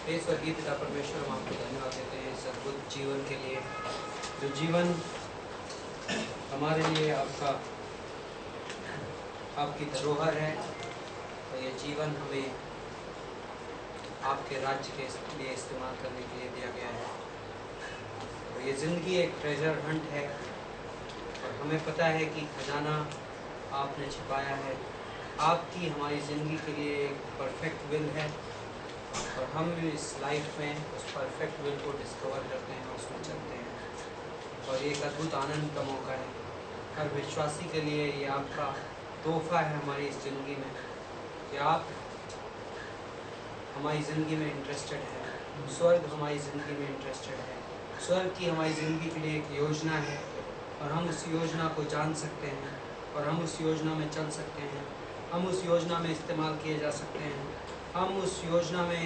हे स्वर्गीय पिता परमेश्वर, हम आपको धन्यवाद देते हैं इस अद्भुत जीवन के लिए, जो जीवन हमारे लिए आपकी धरोहर है। और ये जीवन हमें आपके राज्य के लिए इस्तेमाल करने के लिए दिया गया है। और ये ज़िंदगी एक ट्रेजर हंट है और हमें पता है कि खजाना आपने छिपाया है। आपकी हमारी ज़िंदगी के लिए एक परफेक्ट विल है और हम इस लाइफ में उस परफेक्ट विल को डिस्कवर करते हैं, उसमें चलते हैं। और ये एक अद्भुत आनंद का मौका है हर विश्वासी के लिए। ये आपका तोहफा है हमारी इस ज़िंदगी में कि आप हमारी ज़िंदगी में इंटरेस्टेड है। स्वर्ग हमारी ज़िंदगी में इंटरेस्टेड है। स्वर्ग की हमारी ज़िंदगी के लिए एक योजना है और हम उस योजना को जान सकते हैं और हम उस योजना में चल सकते हैं। हम उस योजना में इस्तेमाल किए जा सकते हैं। हम उस योजना में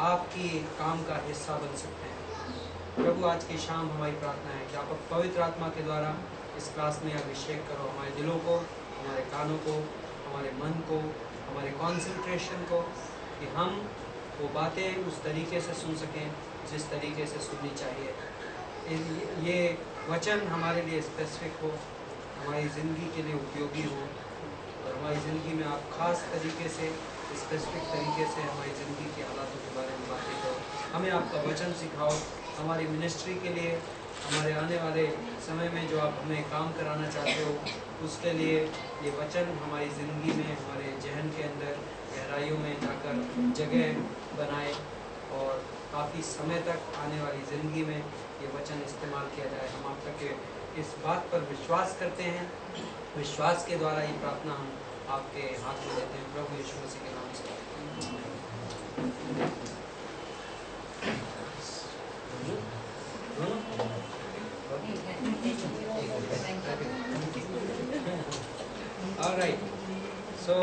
आपकी काम का हिस्सा बन सकते हैं। प्रभु, आज की शाम हमारी प्रार्थना है कि आप पवित्र आत्मा के द्वारा इस क्लास में अभिषेक करो हमारे दिलों को, हमारे कानों को, हमारे मन को, हमारे कंसंट्रेशन को, कि हम वो बातें उस तरीके से सुन सकें जिस तरीके से सुननी चाहिए। ये वचन हमारे लिए स्पेसिफिक हो, हमारी ज़िंदगी के लिए उपयोगी हो और हमारी ज़िंदगी में आप ख़ास तरीके से, स्पेसिफिक तरीके से हमारी ज़िंदगी के हालातों के बारे में बातें करो। हमें आपका वचन सिखाओ हमारी मिनिस्ट्री के लिए, हमारे आने वाले समय में जो आप हमें काम कराना चाहते हो उसके लिए ये वचन हमारी ज़िंदगी में, हमारे जहन के अंदर गहराइयों में जाकर जगह बनाए और काफ़ी समय तक आने वाली ज़िंदगी में ये वचन इस्तेमाल किया जाए। हम आप तक इस बात पर विश्वास करते हैं। विश्वास के द्वारा ये प्रार्थना हम आपके हाथ में देते हैं, प्रभु यीशु मसीह के नाम से। ऑलराइट, सो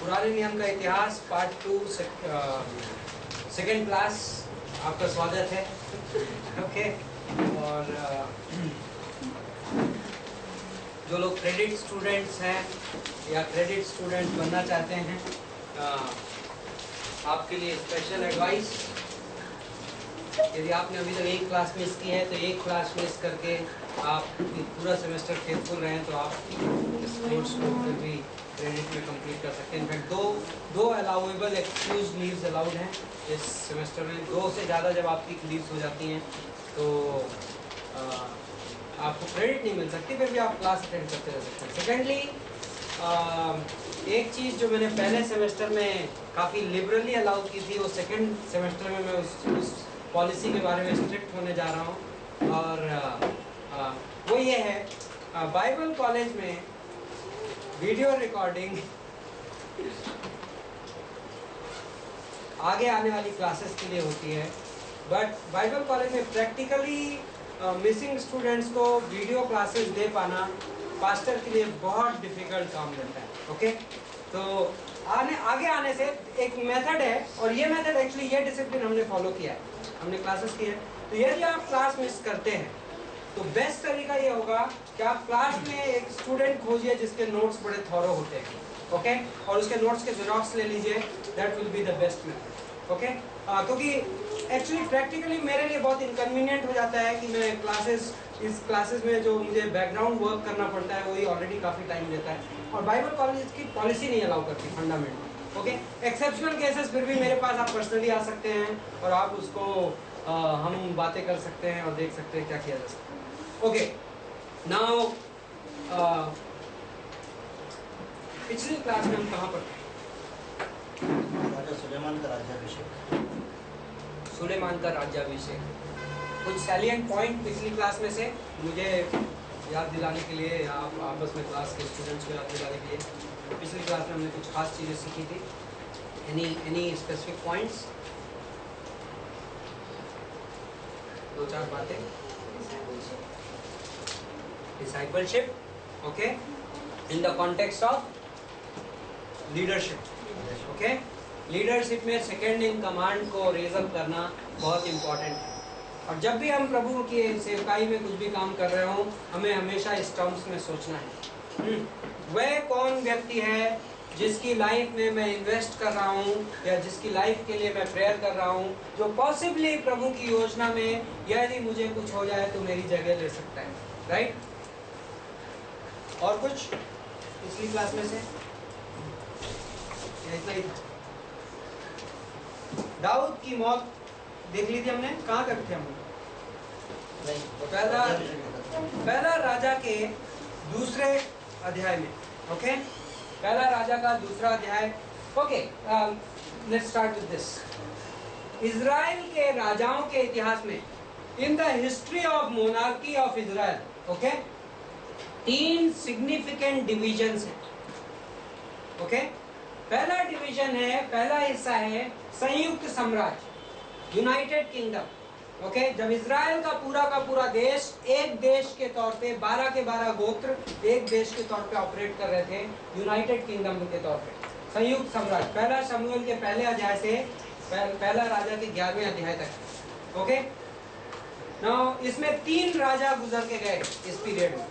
पुराने नियम का इतिहास पार्ट 2 सेकेंड क्लास, आपका स्वागत है। ओके, और जो लोग क्रेडिट स्टूडेंट्स हैं या क्रेडिट स्टूडेंट बनना चाहते हैं, आपके लिए स्पेशल एडवाइस, यदि आपने अभी तक एक क्लास मिस की है तो एक क्लास मिस करके आप पूरा सेमेस्टर फेथफुल रहें तो आप इस कोर्स को फिर भी क्रेडिट में कंप्लीट कर सकते हैं। इनफैक्ट दो अलाउेबल एक्सक्यूज लीव्स अलाउड हैं इस सेमेस्टर में। 2 से ज़्यादा जब आपकी लीव्स हो जाती हैं तो आपको क्रेडिट नहीं मिल सकती, फिर भी आप क्लास अटेंड करते रह सकते हैं। सेकेंडली, एक चीज़ जो मैंने पहले सेमेस्टर में काफ़ी लिबरली अलाउ की थी, वो सेकेंड सेमेस्टर में मैं उस पॉलिसी के बारे में स्ट्रिक्ट होने जा रहा हूँ और वो ये है, बाइबल कॉलेज में वीडियो रिकॉर्डिंग आगे आने वाली क्लासेस के लिए होती है, बट बाइबल कॉलेज में प्रैक्टिकली मिसिंग स्टूडेंट्स को वीडियो क्लासेस दे पाना पास्टर के लिए बहुत डिफिकल्ट काम रहता है। ओके, तो आगे आने से एक मेथड है और ये मेथड एक्चुअली ये डिसिप्लिन हमने फॉलो किया है, हमने क्लासेस की है। तो यदि आप क्लास मिस करते हैं तो बेस्ट तरीका ये होगा कि आप क्लास में एक स्टूडेंट खोजिए जिसके नोट्स बड़े थॉरो होते हैं, ओके, और उसके नोट्स के जेरॉक्स ले लीजिए। That will be the best method, okay. क्योंकि एक्चुअली प्रैक्टिकली मेरे लिए बहुत इनकन्वीनियंट हो जाता है कि मैं इस क्लासेस में जो मुझे बैकग्राउंड वर्क करना पड़ता है वही ऑलरेडी काफ़ी टाइम लेता है और बाइबल कॉलेज की पॉलिसी नहीं अलाउ करती फंडामेंटल। ओके, एक्सेप्शनल केसेस फिर भी मेरे पास आप पर्सनली आ सकते हैं और आप उसको हम बातें कर सकते हैं और देख सकते हैं क्या किया जा सकता है। ओके, नाउ पिछली क्लास में हम कहाँ पर थे? राजा सुलेमान का राज्याभिषेक। सुलेमान का राज्याभिषेक। कुछ सैलिएंट पॉइंट पिछली क्लास में से मुझे याद दिलाने के लिए, आप आपस में क्लास के स्टूडेंट्स को याद दिलाने के लिए, पिछली क्लास में हमने कुछ खास चीज़ें सीखी थी। Any specific points? 2-4 बातें। Discipleship, okay, in the context of leadership. Okay, leadership में सेकंड इन कमांड को रेज अप करना बहुत इंपॉर्टेंट है। और जब भी हम प्रभु की सेवकाई में कुछ भी काम कर रहे हो, हमें हमेशा इस टर्म्स में सोचना है। वह कौन व्यक्ति है जिसकी लाइफ में मैं इन्वेस्ट कर रहा हूँ या जिसकी लाइफ के लिए मैं प्रेयर कर रहा हूँ, जो पॉसिबली प्रभु की योजना में यदि मुझे कुछ हो जाए तो मेरी जगह ले सकता है, राइट। और कुछ पिछली क्लास में से इतना ही था। दाऊद की मौत देख ली थी हमने, कहाँ तक थे हम? पहला राजा के दूसरे अध्याय में, ओके। पहला राजा का दूसरा अध्याय, okay. Let's start with this. Israel के राजाओं के इतिहास में, in the history of monarchy of Israel, okay, 3 significant divisions हैं, ओके। पहला डिवीजन है, पहला हिस्सा है संयुक्त साम्राज्य, यूनाइटेड किंगडम, ओके। जब इजराइल का पूरा देश एक देश के तौर पे 12 के 12 गोत्र एक देश के तौर पे ऑपरेट कर रहे थे, यूनाइटेड किंगडम के तौर पे, संयुक्त साम्राज्य। पहला शमूएल के पहले अध्याय से पहला राजा के 11वें अध्याय तक, ओके। नाउ इसमें 3 राजा गुजर के गए इस पीरियड में।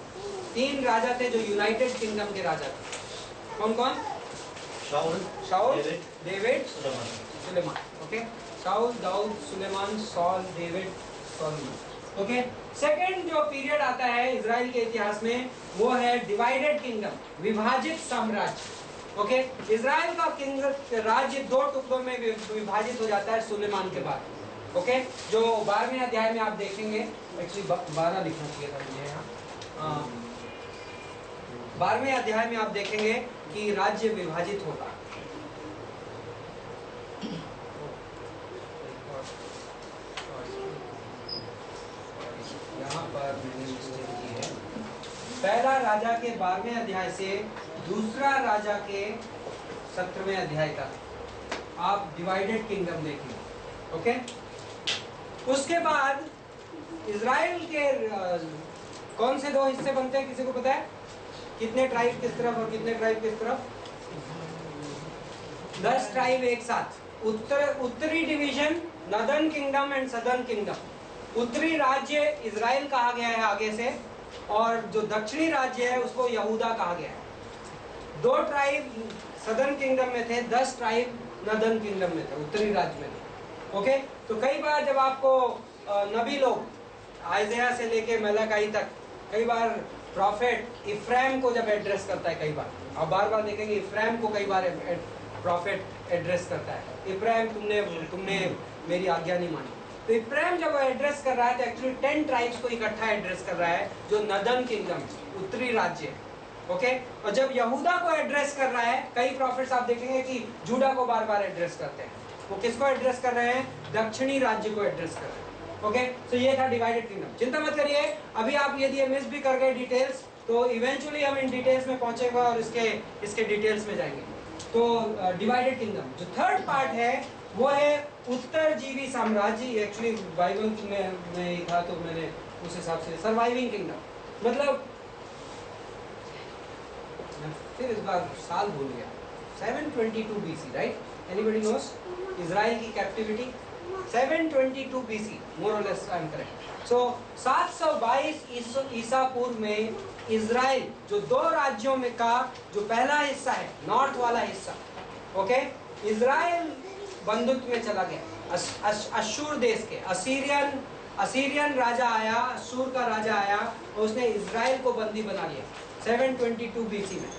3 राजा थे जो यूनाइटेड किंगडम के राजा थे। कौन कौन? शाऊल, डेविड, सुलेमान, ओके। शाऊल, दाऊद, सुलेमान, Saul, David, Solomon, okay. Second जो पीरियड आता है इजराइल के इतिहास में वो है डिवाइडेड किंगडम, विभाजित साम्राज्य, ओके। इजराइल का राज्य 2 टुकड़ों में विभाजित हो जाता है सुलेमान के बाद, ओके। जो 12वें अध्याय में आप देखेंगे, एक्चुअली 12 लिखना चाहिए था मुझे यहाँ, 12वें अध्याय में आप देखेंगे कि राज्य विभाजित होगा। यहाँ पर मैंने मिस्टेक की है। पहला राजा के 12वें अध्याय से दूसरा राजा के 17वें अध्याय तक आप डिवाइडेड किंगडम देखेंगे, ओके। उसके बाद इजराइल के कौन से 2 हिस्से बनते हैं, किसी को पता है? कितने ट्राइब किस तरफ और कितने ट्राइब किस तरफ? 10 ट्राइब एक साथ। उत्तरी division northern kingdom and southern kingdom. उत्तरी राज्य इजराइल कहा गया है आगे से, और जो दक्षिणी राज्य है उसको यहूदा कहा गया है। 2 ट्राइब सदर्न किंगडम में थे, 10 ट्राइब नॉर्दर्न किंगडम में थे, उत्तरी राज्य में थे, ओके। तो कई बार जब आपको नबी लोग आइज़ाया से लेके मलाकी तक, कई बार प्रॉफिट इफ्राइम को जब एड्रेस करता है, कई बार आप बार देखेंगे इफ्राइम को कई बार प्रॉफिट एड्रेस करता है, इफ्राइम तुमने मेरी आज्ञा नहीं मानी। तो इफ्राइम जब एड्रेस कर रहा है तो एक्चुअली 10 ट्राइब्स को इकट्ठा एड्रेस कर रहा है, जो नॉर्दर्न किंगडम उत्तरी राज्य है, ओके। और जब यहूदा को एड्रेस कर रहा है, कई प्रॉफिट्स आप देखेंगे कि जूडा को बार एड्रेस करते हैं। वो किसको एड्रेस कर रहे हैं? दक्षिणी राज्य को एड्रेस कर रहे हैं, ओके। तो ये था डिवाइडेड किंगडम। चिंता मत करिए, अभी आप यदि मिस भी कर गए डिटेल्स तो इवेंचुअली हम इन डिटेल्स में पहुंचेगा और इसके डिटेल्स में जाएंगे। तो डिवाइडेड किंगडम जो थर्ड पार्ट है वो है उत्तरजीवी साम्राज्य। एक्चुअली बाइबल में ही था तो मैंने उस हिसाब से सर्वाइविंग किंगडम, मतलब फिर इस बार साल भूल गया, 722 BC, right? Anybody knows Israel की captivity 722 BC, more or less I am correct. So 722 ईसा पूर्व में इजराइल जो 2 राज्यों में का जो पहला हिस्सा है, नॉर्थ वाला हिस्सा, ओके, इजराइल बंधुत्व में चला गया। अशूर देश के असीरियन राजा आया, अशूर का राजा आया और उसने इजराइल को बंदी बना लिया 722 BC में।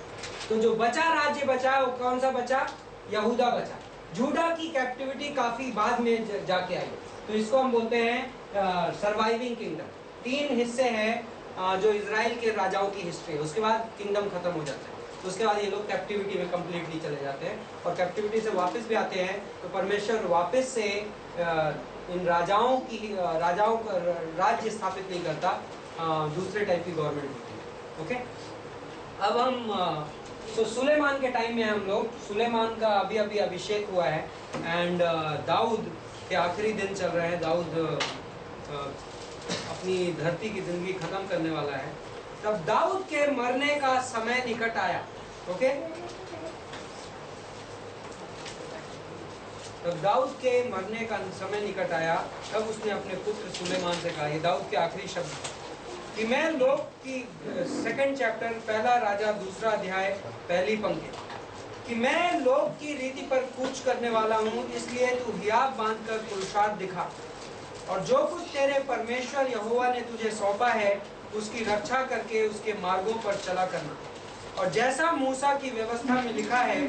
तो जो बचा राज्य बचा वो कौन सा बचा? यहूदा बचा। जूडा की कैप्टिविटी काफी बाद में जाके आई, तो इसको हम बोलते हैं सर्वाइविंग किंगडम। 3 हिस्से हैं जो इजराइल के राजाओं की हिस्ट्री है। उसके बाद किंगडम खत्म हो जाता है, तो उसके बाद ये लोग कैप्टिविटी में कंप्लीटली चले जाते हैं और कैप्टिविटी से वापस भी आते हैं तो परमेश्वर वापस से इन राजाओं का राज्य स्थापित नहीं करता, दूसरे टाइप की गवर्नमेंट होती है, ओके। अब हम तो सुलेमान के टाइम में हम लोग, सुलेमान का अभी अभिषेक हुआ है एंड दाऊद के आखिरी दिन चल रहे हैं। दाऊद अपनी धरती की जिंदगी खत्म करने वाला है। तब दाऊद के मरने का समय निकट आया, ओके। तब दाऊद के मरने का समय निकट आया, तब उसने अपने पुत्र सुलेमान से कहा, ये दाऊद के आखिरी शब्द कि मैं लोग की 2nd चैप्टर, पहला राजा 2रा अध्याय, पहली पंक्ति, कि मैं लोग की रीति पर कूच करने वाला हूँ, इसलिए तू हियाब बांधकर पुरुषार्थ दिखा और जो कुछ तेरे परमेश्वर यहोवा ने तुझे सौंपा है उसकी रक्षा करके उसके मार्गों पर चला करना। और जैसा मूसा की व्यवस्था में लिखा है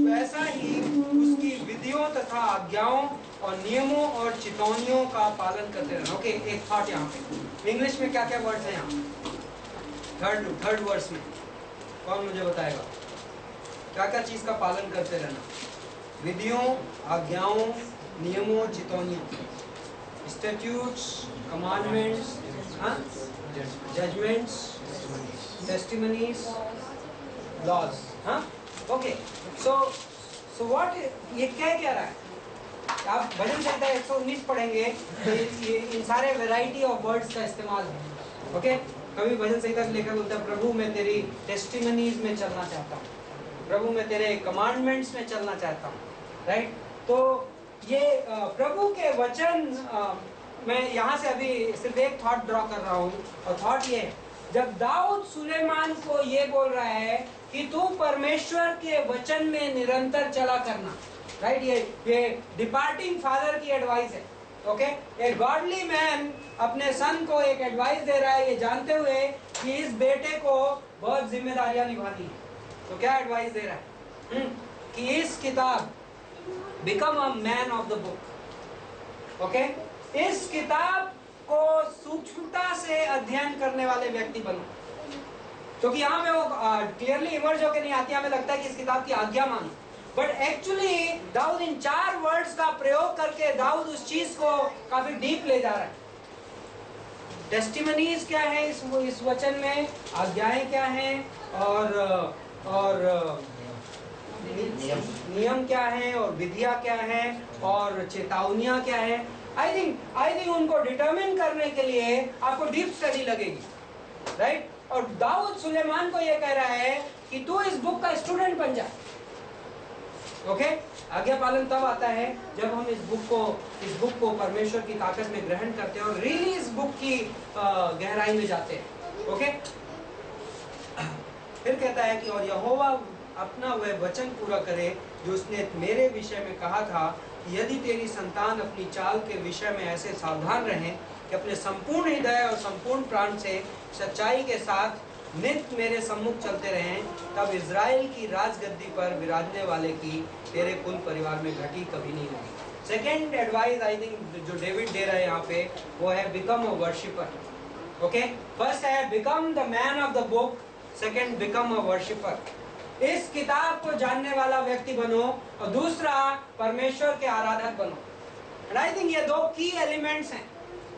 वैसा ही उसकी विधियों तथा आज्ञाओं और नियमों और चितौनियों का पालन करते रहना। ओके, एक थॉट यहाँ पे इंग्लिश में क्या क्या वर्ड्स हैं यहाँ? थर्ड वर्स में कौन मुझे बताएगा? क्या क्या चीज का पालन करते रहना? विधियों, आज्ञाओं, नियमों, चितौनियों, statutes, commandments, judgments, testimonies, laws. हाँ, ओके। सो व्हाट ये क्या रहा है? आप भजन संहिता 119 पढ़ेंगे तो ये इन सारे वैरायटी ऑफ वर्ड्स का इस्तेमाल है। ओके, कभी भजन संहिता में लेकर बोलता है प्रभु मैं तेरी टेस्टिमनीज में चलना चाहता हूँ, प्रभु मैं तेरे कमांडमेंट्स में चलना चाहता हूँ, राइट? तो ये प्रभु के वचन मैं यहाँ से अभी सिर्फ एक थॉट ड्रॉ कर रहा हूँ और थॉट ये है, जब दाऊद सुलेमान को ये बोल रहा है कि तू परमेश्वर के वचन में निरंतर चला करना, राइट? ये डिपार्टिंग फादर की एडवाइस है। ओके, एक गॉडली मैन अपने सन को एक एडवाइस दे रहा है ये जानते हुए कि इस बेटे को बहुत जिम्मेदारियां निभानी है। तो क्या एडवाइस दे रहा है? कि इस किताब become a man of the book. Okay, इस किताब को सूक्ष्मता से अध्ययन करने वाले व्यक्ति बनो। क्योंकि यहाँ पे वो क्लियरली इमर्ज होकर नहीं आती, हमें लगता है कि इस किताब की आज्ञा मानो, बट एक्चुअली दाऊद इन 4 वर्ड्स का प्रयोग करके दाऊद उस चीज को काफी डीप ले जा रहा है। टेस्टिमनीज क्या है इस वचन में, आज्ञाएं क्या हैं और नियम क्या है और विधियां क्या है और चेतावनियां क्या है। आई थिंक उनको डिटरमिन करने के लिए आपको डीप स्टडी लगेगी, राइट? और दाऊद सुलेमान को यह कह रहा है कि तू इस बुक का स्टूडेंट बन जा। ओके, आज्ञा पालन तब आता है जब हम इस बुक को परमेश्वर की ताकत में ग्रहण करते हैं और रियली इस बुक की गहराई में जाते हैं। ओके, फिर कहता है कि और यहोवा अपना वह वचन पूरा करे जो उसने मेरे विषय में कहा था कि यदि तेरी संतान अपनी चाल के विषय में ऐसे सावधान रहें कि अपने संपूर्ण हृदय और संपूर्ण प्राण से सच्चाई के साथ नित्य मेरे सम्मुख चलते रहें, तब इज़राइल की राजगद्दी पर विराजने वाले की तेरे कुल परिवार में घटी कभी नहीं होगी। सेकेंड एडवाइस आई थिंक जो डेविड दे रहा है यहाँ पे वो है become a worshipper. Okay, first है become the man of the book, second become a worshipper. इस किताब को जानने वाला व्यक्ति बनो और दूसरा परमेश्वर के आराधक बनो। एंड आई थिंक ये 2 की एलिमेंट्स हैं।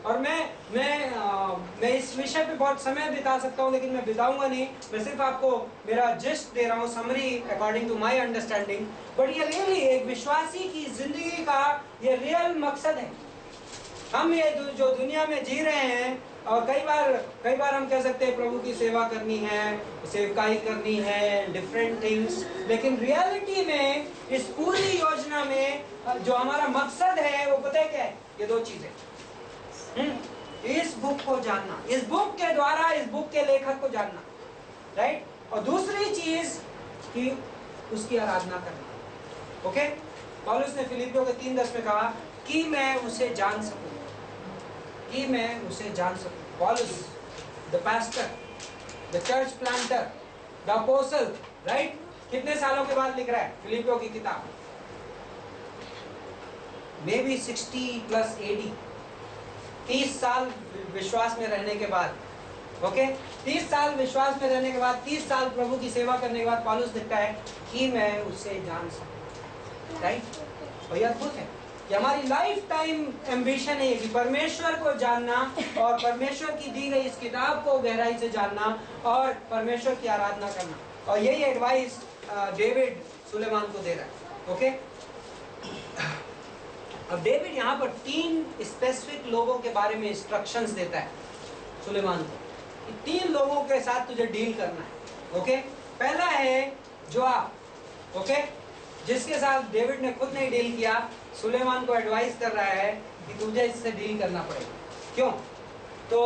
और मैं इस विषय पे बहुत समय बिता सकता हूँ लेकिन मैं बिताऊंगा नहीं। मैं सिर्फ आपको मेरा जिस्ट दे रहा हूँ, summary according to my understanding. But ये रियली एक विश्वासी की जिंदगी का ये रियल मकसद है। हम ये जो दुनिया में जी रहे हैं और कई बार हम कह सकते हैं प्रभु की सेवा करनी है, सेवकाई करनी है, डिफरेंट थिंग्स, लेकिन रियलिटी में इस पूरी योजना में जो हमारा मकसद है वो पता है क्या है? ये 2 चीजें। इस बुक को जानना, इस बुक के द्वारा इस बुक के लेखक को जानना, राइट? और दूसरी चीज कि उसकी आराधना करना। ओके, पौलुस ने फिलिपियों के 3:10 में कहा कि मैं उसे जान सकूं, कि मैं उसे जान सकूं। पौलुस the pastor, the church planter, the apostle, right? कितने सालों के बाद लिख रहा है फिलिपियों की किताब? मे बी 60+ AD, 30 साल विश्वास में रहने के बाद। ओके, 30 साल विश्वास में रहने के बाद, 30 साल प्रभु की सेवा करने के बाद पौलुस लिखता है कि मैं उसे जान सकूं, राइट? और यह अद्भुत है कि हमारी लाइफ टाइम एम्बिशन है कि परमेश्वर को जानना और परमेश्वर की दी गई इस किताब को गहराई से जानना और परमेश्वर की आराधना करना। और यही एडवाइस डेविड सुलेमान को दे रहा है। ओके, अब डेविड यहाँ पर 3 स्पेसिफिक लोगों के बारे में इंस्ट्रक्शंस देता है सुलेमान को। 3 लोगों के साथ तुझे डील करना है। ओके, पहला है जोआब। ओके, जिसके साथ डेविड ने खुद नहीं डील किया, सुलेमान को एडवाइस कर रहा है कि तुझे इससे डील करना पड़ेगा। क्यों? तो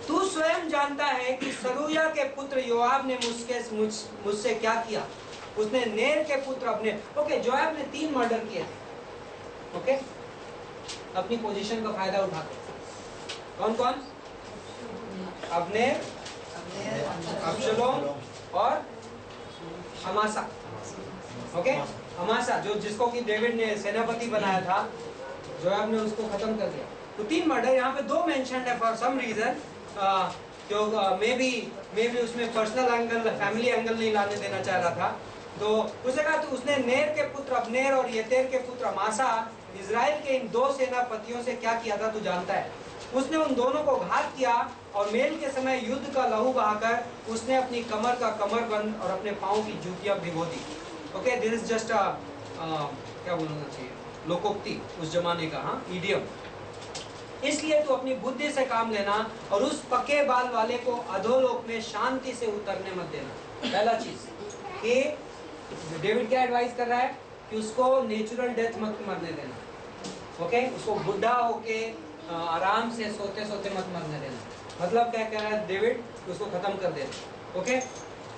तू स्वयं जानता है कि सरूया के पुत्र योआब ने मुझसे क्या किया। उसने नेर के पुत्र अपने, ओके, जोआब ने 3 मर्डर किए थे, ओके, अपनी पोजीशन का फायदा उठाते। कौन कौन? अब्नेर, अब्शलोम और अमासा, ओके। अमासा जिसको कि डेविड ने सेनापति बनाया था, जोआब ने उसको खत्म कर दिया। तो 3 मर्डर, यहाँ पे 2 मेंशन्ड है फॉर सम रीजन, जो मे बी उसमें पर्सनल एंगल, फैमिली एंगल नहीं लाने देना चाह रहा था। तो उसने कहा तो उसने नेर के पुत्र अब्नेर और येतेर के पुत्र अमासा, इजराइल के इन 2 सेनापतियों से क्या किया था तू जानता है। उसने उन दोनों को घात किया और मेल के समय युद्ध का लहू बहाकर उसने अपनी कमर का कमरबंद और अपने पाँव की जूतियां भिगो दी। ओके, दिस इज जस्ट क्या बोलना चाहिए, लोकोक्ति उस जमाने का, हाँ, ईडियम। इसलिए तू अपनी बुद्धि से काम लेना और उस पक्के बाल वाले को अधोलोक में शांति से उतरने मत देना। पहला चीज कि डेविड क्या एडवाइस कर रहा है कि उसको नेचुरल डेथ मत मरने देना, ओके, उसको बुढ़ा होके आराम से सोते सोते मत मरने देना। मतलब क्या कह रहा है डेविड, उसको खत्म कर देना, ओके।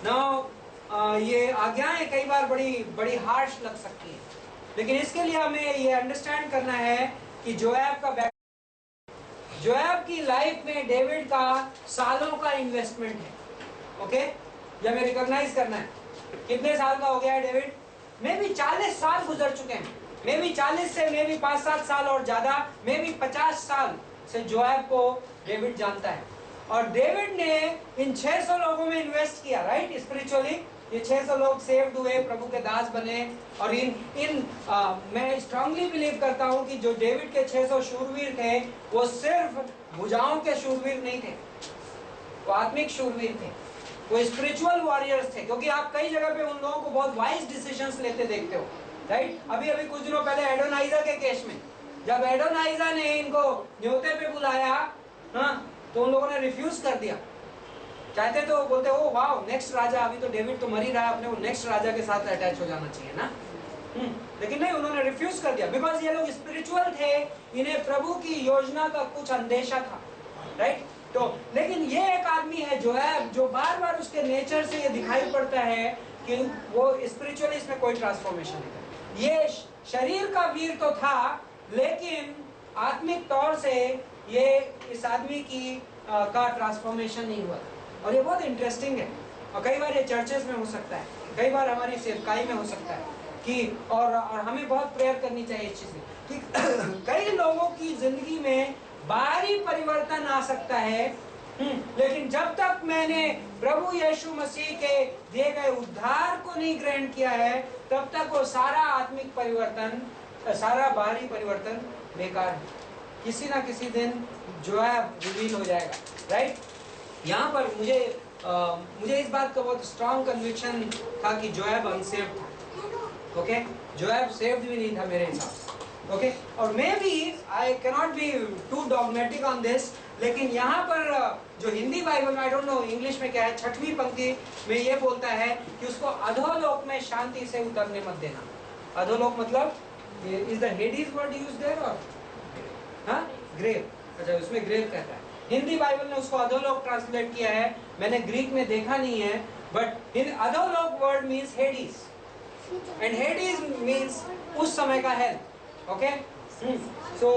नाउ ये आज्ञाएं कई बार बड़ी हार्श लग सकती है, लेकिन इसके लिए हमें ये अंडरस्टैंड करना है कि जोआब की लाइफ में डेविड का सालों का इन्वेस्टमेंट है, ओके, ये हमें रिकॉग्नाइज करना है। कितने साल का हो गया है डेविड? मे भी 40 साल गुजर चुके हैं, मे भी 40 से मे भी 5-7 साल और ज्यादा, मे भी 50 साल से जोआब को डेविड जानता है। और डेविड ने इन 600 लोगों में इन्वेस्ट किया, राइट, स्पिरिचुअली। ये 600 लोग सेव्ड हुए, प्रभु के दास बने। और मैं स्ट्रांगली बिलीव करता हूं कि जो डेविड के 600 शूरवीर थे वो सिर्फ भुजाओं के शूरवीर नहीं थे, वो आत्मिक शूरवीर थे, वो स्पिरिचुअल वॉरियर्स थे। क्योंकि आप कई जगह पे उन लोगों को बहुत वाइज डिसीजंस लेते देखते हो, राइट। अभी कुछ दिनों पहले एडोनाइजा के केस में जब एडोनाइजा ने इनको न्योते पे बुलाया, हाँ, तो उन लोगों ने रिफ्यूज कर दिया। चाहते तो बोलते ओ वाओ नेक्स्ट राजा, अभी तो डेविड तो मर ही रहा है, अपने को नेक्स्ट राजा के साथ अटैच हो जाना चाहिए ना। लेकिन नहीं, उन्होंने रिफ्यूज कर दिया बिकॉज ये लोग स्पिरिचुअल थे, इन्हें प्रभु की योजना का कुछ अंदेशा था, राइट। तो लेकिन ये एक आदमी है जो बार बार उसके नेचर से ये दिखाई पड़ता है कि वो स्पिरिचुअली इसमें कोई ट्रांसफॉर्मेशन नहीं था। ये शरीर का वीर तो था, लेकिन आत्मिक तौर से ये इस आदमी का ट्रांसफॉर्मेशन नहीं हुआ था। और ये बहुत इंटरेस्टिंग है, और कई बार ये चर्चेस में हो सकता है, कई बार हमारी सेवकाई में हो सकता है कि और हमें बहुत प्रेयर करनी चाहिए इस चीज की कि कई लोगों की जिंदगी में बाहरी परिवर्तन आ सकता है, लेकिन जब तक मैंने प्रभु यीशु मसीह के दिए गए उद्धार को नहीं ग्रहण किया है, तब तक वो सारा आत्मिक परिवर्तन, सारा बाहरी परिवर्तन बेकार है। किसी ना किसी दिन जो है रिवील हो जाएगा, राइट। यहाँ पर मुझे इस बात का बहुत स्ट्रॉन्ग कन्विक्शन था कि जोएब अनसेव्ड था, ओके, जोएब सेव्ड भी नहीं था मेरे हिसाब से, ओके। और maybe I can not be too dogmatic on this, लेकिन यहाँ पर जो हिंदी बाइबल में, आई डोंट नो इंग्लिश में क्या है, 6वीं पंक्ति में ये बोलता है कि उसको अधोलोक में शांति से उतरने मत देना। अधोलोक मतलब is the Hades word used there or हाँ, ग्रेव, अच्छा उसमें ग्रेव कहता है। हिंदी बाइबल ने उसको अधोलोक ट्रांसलेट किया है, मैंने ग्रीक में देखा नहीं है, बट इन अधोलोक word means Hades, and Hades means उस समय का hello, okay. So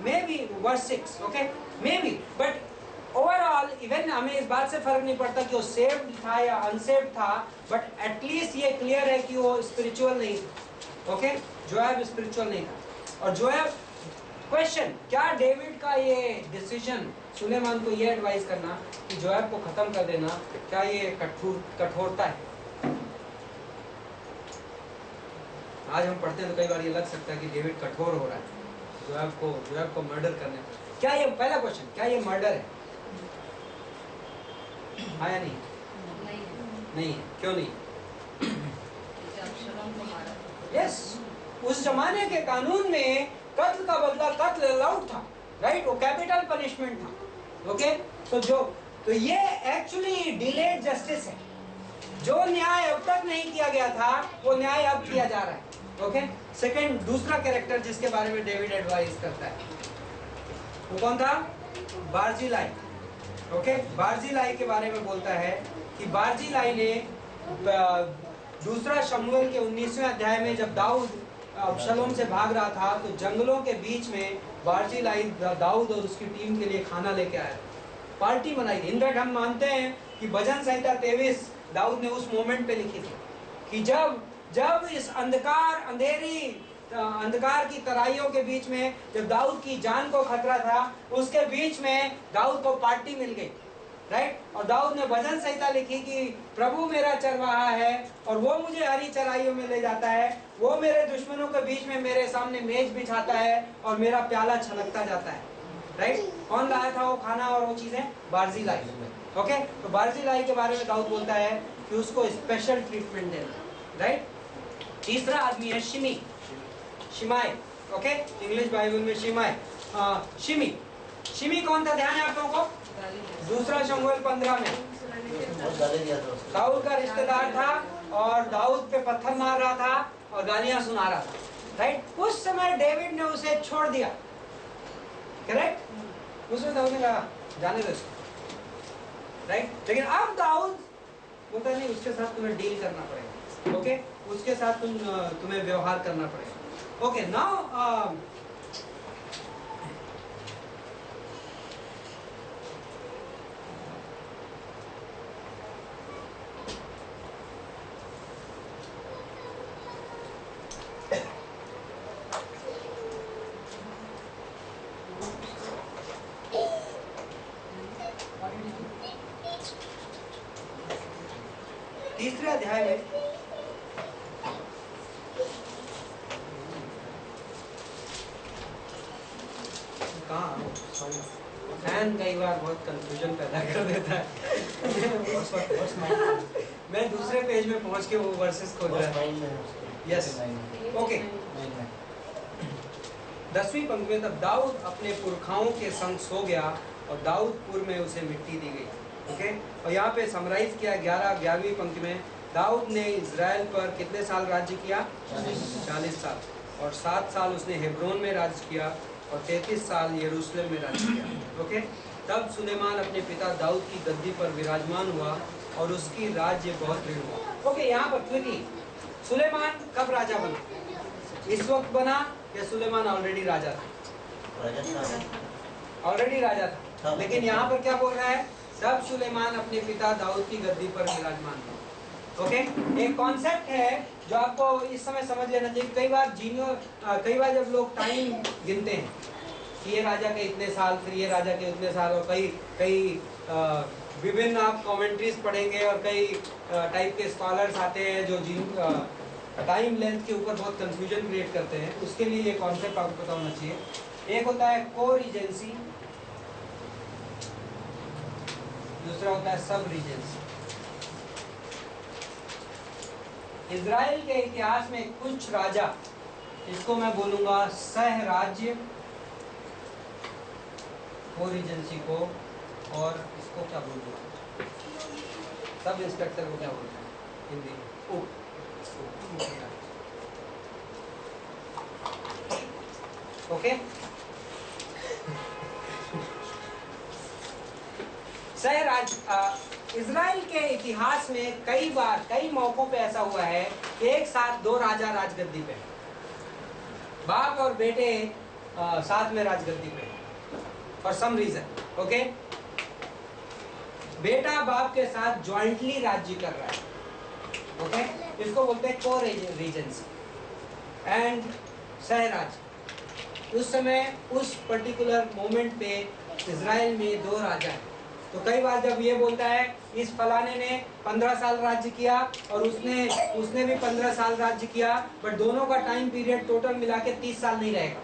may be verse 6, okay, may be, but overall even हमें इस बात से फर्क नहीं पड़ता कि वो सेव्ड था या अनसेव्ड था, बट एटलीस्ट ये क्लियर है कि वो स्पिरिचुअल नहीं था, ओके। जोएब स्पिरिचुअल नहीं था। और जोएब क्वेश्चन, क्या डेविड का ये डिसीजन सुलेमान को ये एडवाइस करना कि जोएब को खत्म कर देना, क्या ये कठोरता है? आज हम पढ़ते हैं तो कई बार ये लग सकता है कि डेविड कठोर हो रहा है जोएब को मर्डर करने। क्या ये, पहला क्वेश्चन, क्या ये मर्डर है? हाँ या नहीं? नहीं है। क्यों नहीं? यस, उस जमाने के कानून में कत्ल का बदला कत्ल अलाउड था, राइट, वो कैपिटल पनिशमेंट था, ओके। तो ये एक्चुअली डिलेड जस्टिस है। जो न्याय अब तक नहीं किया गया था वो न्याय अब किया जा रहा है, ओके। सेकंड, दूसरा कैरेक्टर जिसके बारे में डेविड एडवाइस करता है वो कौन था? बारजिलाई, ओके, बारजिलाई के बारे में बोलता है कि बारजिलाई ने दूसरा शमूएल के 19वें अध्याय में जब दाऊद अबशलोम से भाग रहा था तो जंगलों के बीच में बारजिलाई दाऊद और उसकी टीम के लिए खाना लेके आया, पार्टी बनाई। इनफैक्ट हम मानते हैं कि भजन संहिता 23 दाऊद ने उस मोमेंट पे लिखी थी कि जब इस अंधकार की तराइयों के बीच में जब दाऊद की जान को खतरा था, उसके बीच में दाऊद को पार्टी मिल गई, राइट। और दाऊद ने भजन संहिता लिखी कि प्रभु मेरा चरवाहा है और वो मुझे हरी चराइयों में ले जाता है, वो मेरे दुश्मनों के बीच में मेरे सामने मेज बिछाता है और मेरा प्याला छलकता जाता है, राइट। कौन लाया था वो खाना और वो चीजें? बारजिलाई। ओके, तो बारजिलाई के बारे में दाऊद बोलता है कि उसको स्पेशल ट्रीटमेंट देना, राइट। तीसरा आदमी है शिमाई। ओके, इंग्लिश बाइबल में शिमी कौन था? ध्यान है आप लोगों को? दूसरा शमूएल 15 में दाऊद का रिश्तेदार था और दाऊद पे पत्थर मार रहा था और गालियां सुना रहा था, राइट। उस समय डेविड ने उसे छोड़ दिया, करेक्ट। उसमें दाऊद ने कहा जाने दो, राइट। लेकिन अब दाऊद बोलता नहीं, उसके साथ तुम्हें डील करना पड़ेगा, ओके, उसके साथ तुम्हें व्यवहार करना पड़ेगा। ओके, नाउ तीसरे अध्याय में फैन कई बार बहुत कंफ्यूजन पैदा कर देता है। मैं दूसरे पेज में पहुंच के वो वर्सेस खोज रहा हूं। Yes, okay. 10वीं पंक्ति में तब दाऊद अपने पुरखाओं के संग सो गया और दाऊदपुर में उसे मिट्टी दी गई, ओके। और यहाँ पे समराइज किया 11वीं पंक्ति में दाऊद ने इजराइल पर कितने साल राज्य किया? 40 साल। और 7 साल उसने हेब्रोन में राज्य किया और 33 साल यरूशलेम में राज्य किया, ओके। तब सुलेमान अपने पिता दाऊद की गद्दी पर विराजमान हुआ और उसकी राज्य बहुत दृढ़ हुआ। ओके, यहाँ पर क्विकली, सुलेमान कब राजा बना? इस वक्त बना या सुलेमान ऑलरेडी राजा था? ऑलरेडी राजा था। लेकिन यहाँ पर क्या बोल रहा है? तब सुलेमान अपने पिता दाऊद की गद्दी पर विराजमान हुआ, ओके। एक कॉन्सेप्ट है जो आपको इस समय समझ लेना चाहिए। कई बार जब लोग टाइम गिनते हैं कि ये राजा के इतने साल, फिर ये राजा के इतने साल, और कई विभिन्न आप कमेंट्रीज पढ़ेंगे और कई टाइप के स्कॉलर्स आते हैं जो टाइम लेंथ के ऊपर बहुत कंफ्यूजन क्रिएट करते हैं। उसके लिए ये कॉन्सेप्ट आपको पता होना चाहिए। एक होता है को रीजेंसी, दूसरा होता है सब रीजेंसी। इजराइल के इतिहास में कुछ राजा, इसको मैं बोलूंगा सह राज्य, को रीजेंसी को, और इसको क्या बोलूंगा, सब इंस्पेक्टर को क्या बोलते हैं हिंदी? ओके। सह राज्य इजराइल के इतिहास में कई मौकों पे ऐसा हुआ है कि एक साथ 2 राजा राजगद्दी पे, बाप और बेटे साथ में राजगद्दी पे, फॉर सम रीजन, ओके। बेटा बाप के साथ जॉइंटली राज्य कर रहा है, ओके। इसको बोलते हैं को रीजेंसी एंड सहराज। उस समय उस पर्टिकुलर मोमेंट पे इजराइल में 2 राजा हैं। तो कई बार जब ये बोलता है इस फलाने ने 15 साल राज्य किया और उसने भी 15 साल राज्य किया, बट दोनों का टाइम पीरियड टोटल मिला के 30 साल नहीं रहेगा।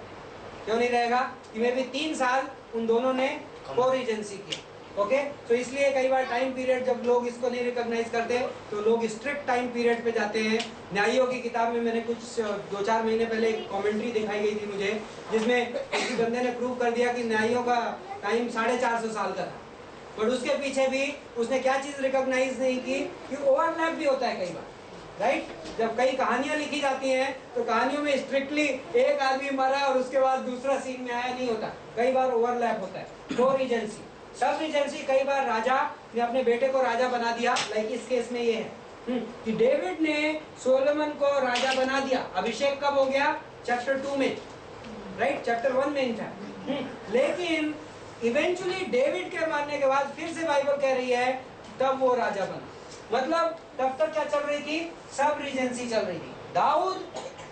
क्यों नहीं रहेगा? कि मे भी 3 साल उन दोनों ने को रीजेंसी किया, ओके। तो इसलिए कई बार टाइम पीरियड जब लोग इसको नहीं रिकॉग्नाइज करते तो लोग स्ट्रिक्ट टाइम पीरियड पे जाते हैं। न्यायियों की किताब में मैंने कुछ 2-4 महीने पहले एक कमेंट्री दिखाई गई थी मुझे, जिसमें किसी बंदे ने प्रूव कर दिया कि न्यायियों का टाइम 450 साल का था, बट उसके पीछे भी उसने क्या चीज रिकॉग्नाइज नहीं की कि ओवरलैप भी होता है कई बार, राइट। जब कई कहानियां लिखी जाती हैं तो कहानियों में स्ट्रिक्टली एक आदमी मरा और उसके बाद दूसरा सीन में आया नहीं होता, कई बार ओवरलैप होता है। को रीजेंसी, सब रीजेंसी कई बार राजा ने अपने बेटे को राजा बना दिया, लाइक इस केस में ये है कि डेविड ने सोलोमन को राजा बना दिया। अभिषेक कब हो गया? चैप्टर 2 में, राइट, चैप्टर 1 में इनफैक्ट। लेकिन इवेंचुअली डेविड के मारने के बाद फिर से बाइबल कह रही है तब वो राजा बना। मतलब तब तक क्या चल रही थी? सब रीजेंसी चल रही थी। दाऊद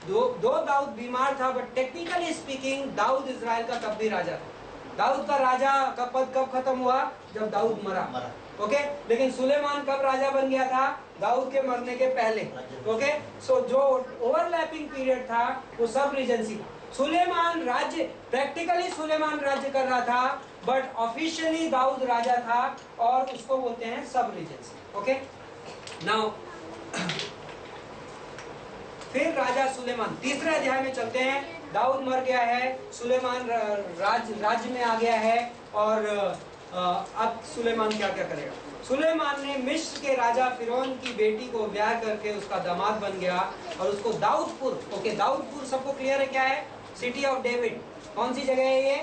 दो दाऊद बीमार था, बट टेक्निकली स्पीकिंग दाऊद इजराइल का तब भी राजा था। दाऊद का राजा का पद कब खत्म हुआ? जब दाऊद मरा। ओके, लेकिन सुलेमान कब राजा बन गया था? दाऊद के मरने के पहले। ओके, सो जो ओवरलैपिंग पीरियड था वो सब रीजेंसी था। सुलेमान राज्य, प्रैक्टिकली सुलेमान राज्य कर रहा था, बट ऑफिशियली दाऊद राजा था, और उसको बोलते हैं सब रीजेंसी। ओके, नाउ फिर राजा सुलेमान, तीसरे अध्याय में चलते हैं। दाऊद मर गया है, सुलेमान राज्य में आ गया है, और अब सुलेमान क्या क्या करेगा? सुलेमान ने मिस्र के राजा फिरौन की बेटी को ब्याह करके उसका दामाद बन गया, और उसको दाऊदपुर, ओके, दाऊदपुर सबको क्लियर है क्या है? City of David. कौन सी जगह है ये?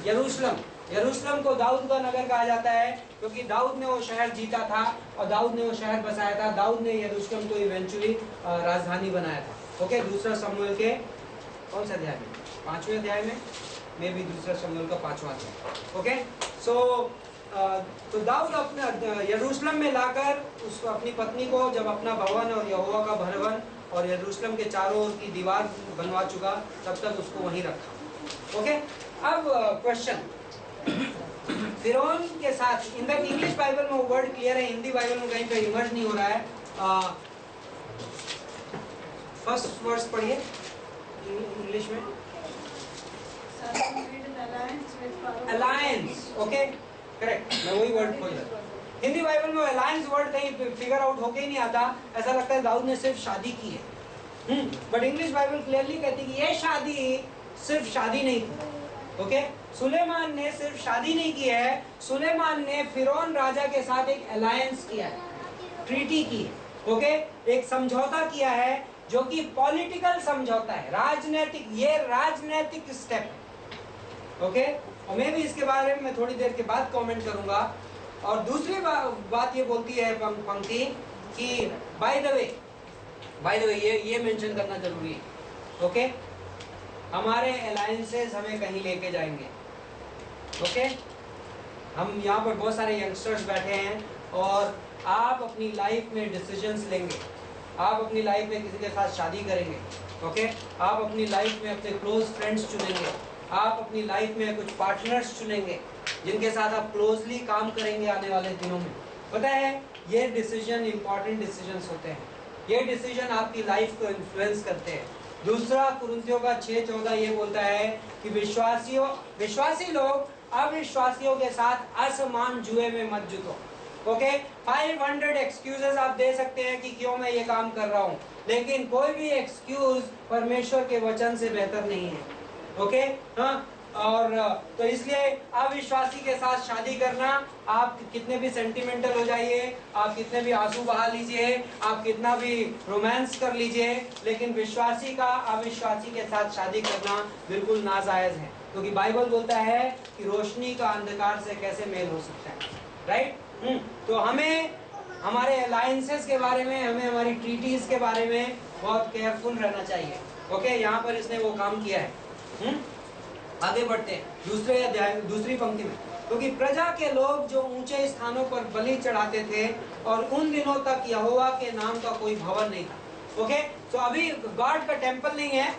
यरूशलेम। यरूशलेम को दाऊद का नगर कहा जाता है, क्योंकि दाऊद ने वो शहर जीता था और दाऊद ने वो शहर बसाया था। दाऊद ने यरूशलेम को इवेंचुअली राजधानी बनाया था। ओके, दूसरा शमूएल के कौन से अध्याय में? 5वें अध्याय में भी दूसरा शमूएल का 5वां अध्याय। ओके, सो तो दाऊद अपने यरूशलेम में लाकर उसको, अपनी पत्नी को, जब अपना भवन और यहोवा का भवन और यरूशलेम के चारों ओर की दीवार बनवा चुका, तब तक उसको वहीं रखा। ओके, अब क्वेश्चन, फिरौन के साथ, इन द इंग्लिश बाइबल में वर्ड क्लियर है, हिंदी बाइबल में कहीं पे इमर्ज नहीं हो रहा है। फर्स्ट वर्स पढ़िए इंग्लिश में। अलायंस, ओके, करेक्ट, मैं वही वर्ड खोज रहा। हिंदी बाइबल में अलायंस वर्ड कहीं फिगर आउट होके ही नहीं आता, ऐसा लगता है दाऊद ने सिर्फ शादी की है। बट इंग्लिश बाइबल क्लियरली कहती है कि ये शादी सिर्फ शादी नहीं थी। ओके, सुलेमान ने सिर्फ शादी नहीं की है, सुलेमान ने फिरौन राजा के साथ एक अलायंस किया है, ट्रीटी की है। ओके, एक समझौता किया है, जो कि पॉलिटिकल समझौता है, राजनीतिक, ये राजनीतिक स्टेप है। ओके, और मैं भी इसके बारे में थोड़ी देर के बाद कमेंट करूंगा। और दूसरी बात ये बोलती है पंक्ति कि बाय द वे ये मेंशन करना जरूरी है। ओके, हमारे अलायंसेस हमें कहीं लेके जाएंगे। ओके, हम यहाँ पर बहुत सारे यंगस्टर्स बैठे हैं, और आप अपनी लाइफ में डिसीजंस लेंगे। आप अपनी लाइफ में किसी के साथ शादी करेंगे। ओके, आप अपनी लाइफ में अपने क्लोज फ्रेंड्स चुनेंगे। आप अपनी लाइफ में कुछ पार्टनर्स चुनेंगे जिनके साथ आप क्लोजली काम करेंगे आने वाले दिनों में। पता है, ये डिसीजन इंपॉर्टेंट डिसीजंस होते हैं। ये डिसीजन आपकी लाइफ को इन्फ्लुएंस करते हैं। दूसरा कुरिन्थियों का 6:14 ये बोलता है कि विश्वासी लोग अविश्वासियों के साथ असमान जुए में मत जुटो। ओके, 500 एक्सक्यूजेस आप दे सकते हैं कि क्यों मैं ये काम कर रहा हूँ, लेकिन कोई भी एक्सक्यूज परमेश्वर के वचन से बेहतर नहीं है। ओके, हाँ, और तो इसलिए अविश्वासी के साथ शादी करना, आप कितने भी सेंटिमेंटल हो जाइए, आप कितने भी आंसू बहा लीजिए, आप कितना भी रोमांस कर लीजिए, लेकिन विश्वासी का अविश्वासी के साथ शादी करना बिल्कुल नाजायज है, क्योंकि बाइबल बोलता है कि रोशनी का अंधकार से कैसे मेल हो सकता है, राइट। तो हमें हमारे अलायंसेस के बारे में, हमें हमारी ट्रीटीज के बारे में बहुत केयरफुल रहना चाहिए। ओके, यहाँ पर इसने वो काम किया है। आगे बढ़ते हैं दूसरे अध्याय, दूसरी पंक्ति में, क्योंकि प्रजा के लोग जो ऊंचे स्थानों पर बलि चढ़ाते थे, और उन दिनों तक यहोवा के नाम का कोई भवन नहीं था। ओके, तो अभी गॉड का टेम्पल नहीं है।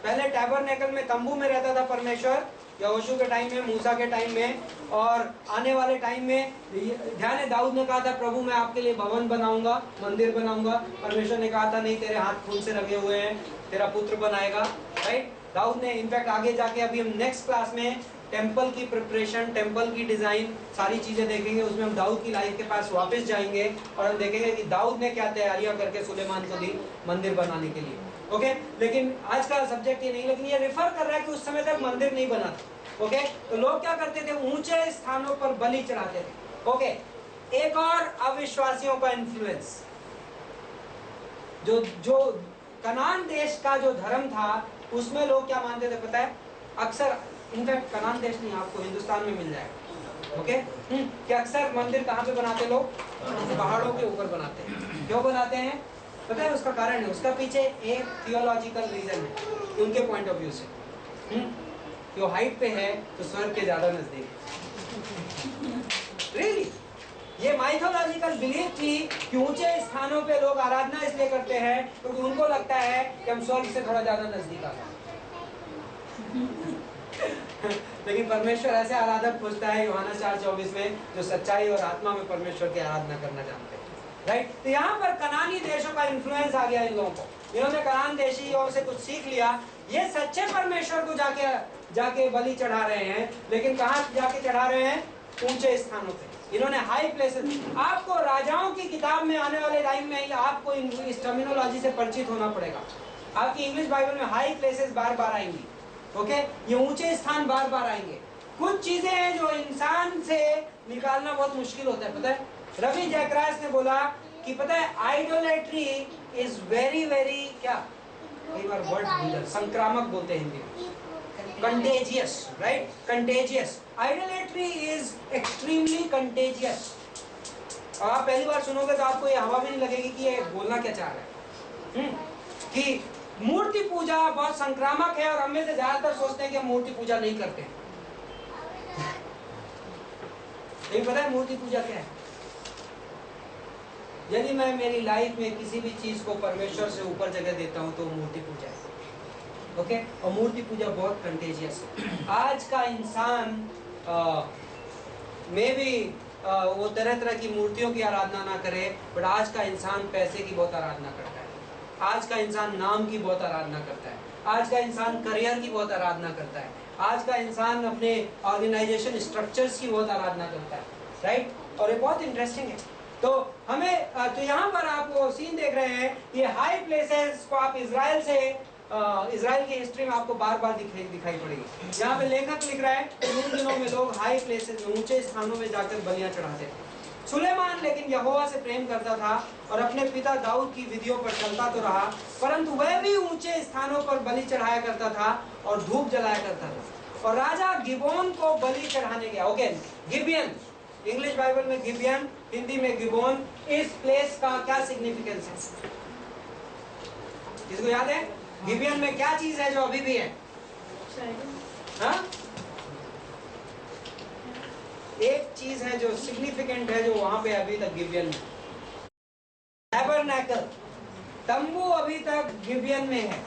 पहले टैबरनेकल में, तंबू में रहता था परमेश्वर, यहोशू के टाइम में, मूसा के टाइम में, और आने वाले टाइम में ध्यान है, दाऊद ने कहा था प्रभु मैं आपके लिए भवन बनाऊंगा, मंदिर बनाऊंगा। परमेश्वर ने कहा था नहीं, तेरे हाथ खून से रंगे हुए हैं, तेरा पुत्र बनाएगा, राइट। दाऊद ने इनफैक्ट आगे जाके, अभी हम नेक्स्ट क्लास में टेंपल की प्रिपरेशन, टेंपल की डिजाइन, सारी चीजें देखेंगे। उसमें हम दाऊद की लाइफ के पास वापस जाएंगे और हम देखेंगे कि दाऊद ने क्या तैयारियां करके सुलेमान को दी मंदिर बनाने के लिए। ओके, लेकिन आज का सब्जेक्ट ये नहीं, लेकिन ये रेफर कर रहा है कि उस समय तक मंदिर नहीं बना था। ओके, तो लोग क्या करते थे, ऊंचे स्थानों पर बलि चढ़ाते थे। ओके, एक और अविश्वासियों का इन्फ्लुएंस, जो कनान देश का जो धर्म था, उसमें लोग क्या मानते थे पता है, अक्सर, इनफैक्ट कनान देश नहीं, आपको हिंदुस्तान में मिल जाएगा, ओके। कि अक्सर मंदिर कहाँ पे बनाते लोग? पहाड़ों के ऊपर बनाते हैं। क्यों बनाते हैं पता है? उसका कारण है, उसका पीछे एक थियोलॉजिकल रीजन है उनके पॉइंट ऑफ व्यू से। जो हाइट पे है तो स्वर्ग के ज्यादा नजदीक। रियली ये माइथोलॉजिकल बिलीफ थी कि ऊंचे स्थानों पे लोग आराधना इसलिए करते हैं क्योंकि उनको लगता है कि हम स्वर्ग से थोड़ा ज्यादा नजदीक आ गए। लेकिन परमेश्वर ऐसे आराधक खोजता है यूहन्ना 4:24 में जो सच्चाई और आत्मा में परमेश्वर की आराधना करना जानते हैं। राइट। तो यहाँ पर कनानी देशों का इन्फ्लुएंस आ गया इन लोगों को। इन्होंने कनान देशियों से कुछ सीख लिया। ये सच्चे परमेश्वर को जाके बलि चढ़ा रहे हैं, लेकिन कहाँ जाके चढ़ा रहे हैं? ऊंचे स्थानों पे। इन्होंने हाई प्लेसेस। आपको राजाओं की किताब में आने वाले टाइम में आपको इस टर्मिनोलॉजी से परिचित होना पड़ेगा। आपकी इंग्लिश बाइबल में हाई प्लेसेस बार बार आएंगी। ओके ये ऊंचे स्थान बार बार आएंगे। कुछ चीजें हैं जो इंसान से निकालना बहुत मुश्किल होता है। पता है रवि जयकराज ने बोला कि पता है आइडोलेट्री इज वेरी वेरी क्या कई बार वर्ड संक्रामक बोलते हैं हिंदी में, contagious. Right contagious. Idolatry is extremely contagious. और आप पहली बार सुनोगे तो आपको ये हवा भी नहीं लगेगी कि ये बोलना क्या चाह रहा है। कि मूर्ति पूजा बहुत संक्रामक है और हम में से ज्यादातर सोचते हैं कि हम मूर्ति पूजा नहीं करते हैं। लेकिन पता है मूर्ति पूजा क्या है? यदि मैं मेरी लाइफ में किसी भी चीज को परमेश्वर से ऊपर जगह देता हूं तो मूर्ति पूजा है। ओके और मूर्ति पूजा बहुत कंटेजियस है। आज का इंसान में भी वो तरह तरह की मूर्तियों की आराधना ना करे, बट आज का इंसान पैसे की बहुत आराधना करता है। आज का इंसान नाम की बहुत आराधना करता है। आज का इंसान करियर की बहुत आराधना करता है। आज का इंसान अपने ऑर्गेनाइजेशन स्ट्रक्चर्स की बहुत आराधना करता है। राइट और ये बहुत इंटरेस्टिंग है। तो हमें तो यहाँ पर आप वो सीन देख रहे हैं, ये हाई प्लेसेस को आप इजराइल से इजराइल की हिस्ट्री में आपको बार बार दिखाई पड़ेगी। यहाँ पे लेखक लिख रहा है कि उन दिनों में लोग हाई प्लेसेस ऊंचे स्थानों में जाकर बलियां चढ़ाते थे। सुलेमान लेकिन यहोवा से प्रेम करता था और अपने पिता दाऊद की विधियों पर चलता तो रहा, परंतु वह भी ऊंचे स्थानों पर बलि चढ़ाया करता था और धूप जलाया करता था। और राजा गिबोन को बलि चढ़ाने गया। ओके गिबियन इंग्लिश बाइबल में गिबियन, हिंदी में गिबोन। इस प्लेस का क्या सिग्निफिकेंस है? किसको याद है? गिबियन में क्या चीज है जो अभी भी है? हाँ? एक चीज है जो सिग्निफिकेंट है जो वहां पे अभी तक गिबियन में, टैबरनैकल, तंबू अभी तक गिबियन में है।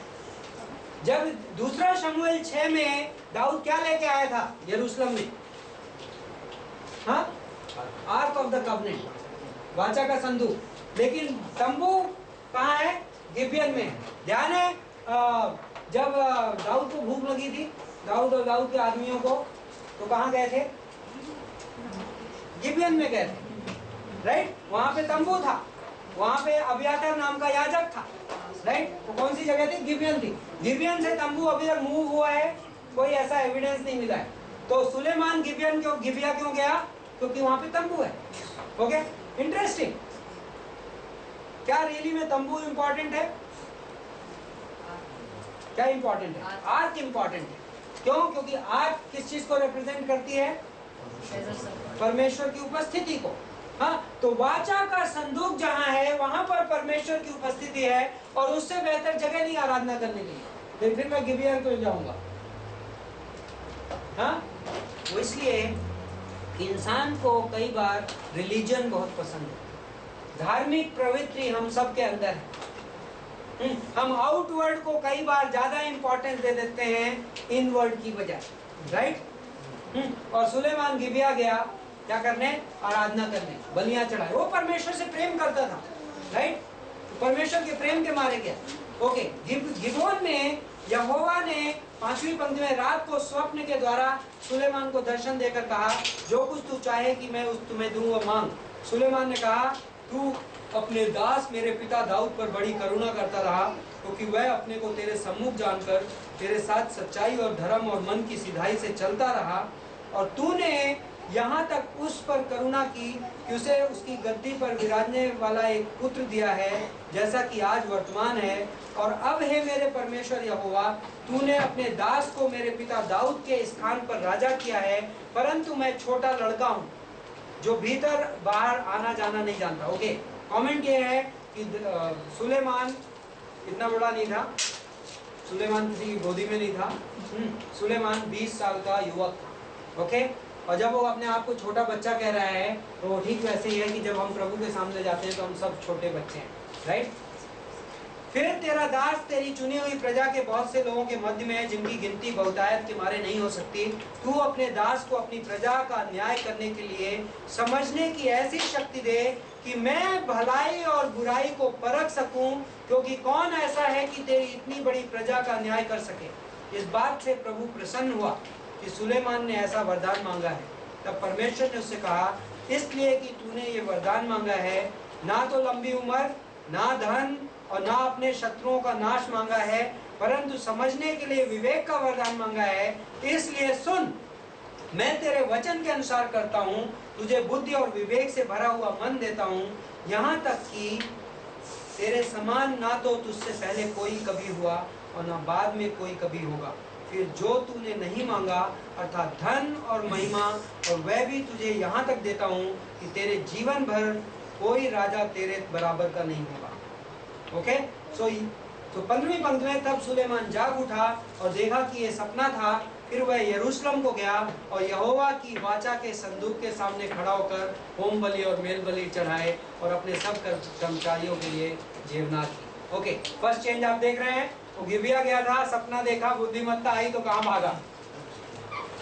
जब दूसरा शमूएल 6 में दाऊद क्या लेके आया था यरूशलेम में? हाँ आर्क ऑफ द कवनेंट, वाचा का संदूक। लेकिन तंबू कहाँ है? गिबियन में है। ध्यान है जब दाऊद को भूख लगी थी, दाऊद और दाऊद के आदमियों को, तो कहाँ गए थे? गिबियन में गए थे। राइट वहां पे तंबू था, वहां पे अबियातार नाम का याजक था। राइट तो कौन सी जगह थी? गिबियन थी। गिबियन से तंबू अभी तक मूव हुआ है, कोई ऐसा एविडेंस नहीं मिला है। तो सुलेमान गिबियन क्यों गिबिया क्यों गया? क्योंकि वहां पे तंबू है। Okay interesting. क्या रियली में तंबू इंपॉर्टेंट है? क्या इंपॉर्टेंट है? आर्क इंपॉर्टेंट है। क्यों? क्योंकि आर्क किस चीज को रिप्रेजेंट करती है? परमेश्वर की उपस्थिति को। हाँ तो वाचा का संदूक जहां है वहां पर परमेश्वर की उपस्थिति है और उससे बेहतर जगह नहीं आराधना करने के लिए। लेकिन फिर मैं गिबियन को जाऊंगा। हाँ वो इसलिए इंसान को कई बार रिलीजन बहुत पसंद है, धार्मिक प्रवृत्ति हम सब के अंदर है। हम आउटवर्ड को कई बार ज्यादा इंपॉर्टेंस दे देते हैं इनवर्ड की बजाय। राइट और सुलेमान गिबिया गया क्या करने? आराधना करने, बलियां चढ़ाए। वो परमेश्वर से प्रेम करता था। राइट परमेश्वर के प्रेम के मारे गया। ओके गिबोन में यहोवा ने 5वीं पंक्ति में रात को स्वप्न के द्वारा सुलेमान को दर्शन देकर कहा, जो कुछ तू चाहे कि मैं तुम्हें दूं वो मांग। सुलेमान ने कहा, तू अपने दास मेरे पिता दाऊद पर बड़ी करुणा करता रहा, क्योंकि वह अपने को तेरे सम्मुख जानकर तेरे साथ सच्चाई और धर्म और मन की सिधाई से चलता रहा, और तूने यहाँ तक उस पर करुणा की कि उसे उसकी गद्दी पर विराजने वाला एक पुत्र दिया है, जैसा कि आज वर्तमान है। और अब हे मेरे परमेश्वर यहोवा, तूने अपने दास को मेरे पिता दाऊद के स्थान पर राजा किया है, परंतु मैं छोटा लड़का हूँ जो भीतर बाहर आना जाना नहीं जानता। ओके, कमेंट ये है कि सुलेमान इतना बड़ा नहीं था, सुलेमान किसी की गोदी में नहीं था। सुलेमान 20 साल का युवक था। ओके, और जब वो अपने आप को छोटा बच्चा कह रहा है तो ठीक वैसे ही है कि जब हम प्रभु के सामने जाते हैं तो हम सब छोटे बच्चे हैं, राइट। फिर तेरा दास तेरी चुनी हुई प्रजा के बहुत से लोगों के मध्य में है, जिनकी गिनती बहुतायत के मारे नहीं हो सकती। तू अपने दास को अपनी प्रजा का न्याय करने के लिए समझने की ऐसी शक्ति दे कि मैं भलाई और बुराई को परख सकूं, क्योंकि कौन ऐसा है कि तेरी इतनी बड़ी प्रजा का न्याय कर सके। इस बात से प्रभु प्रसन्न हुआ कि सुलेमान ने ऐसा वरदान मांगा है। तब परमेश्वर ने उससे कहा, इसलिए कि तूने ये वरदान मांगा है, ना तो लंबी उम्र, ना धन और ना अपने शत्रुओं का नाश मांगा है, परंतु समझने के लिए विवेक का वरदान मांगा है। इसलिए सुन, मैं तेरे वचन के अनुसार करता हूँ, तुझे बुद्धि और विवेक से भरा हुआ मन देता हूँ, यहाँ तक कि तेरे समान ना तो तुझसे पहले कोई कभी हुआ और ना बाद में कोई कभी होगा। फिर जो तूने नहीं मांगा, अर्थात धन और महिमा, और वह भी तुझे यहाँ तक देता हूँ कि तेरे जीवन भर कोई राजा तेरे बराबर का नहीं होगा। ओके, तो 15वीं पंक्ति में, तब सुलेमान जाग उठा और देखा कि ये सपना था। फिर वह यरूशलेम को गया और यहोवा की वाचा के संदूक के सामने खड़ा होकर होम बलि और मेल बलि चढ़ाए और अपने सब कर्मचारियों के लिए जीवना की। ओके, फर्स्ट चेंज आप देख रहे हैं, वो गिबिया गया था, सपना देखा, बुद्धिमत्ता आई तो कहाँ भागा?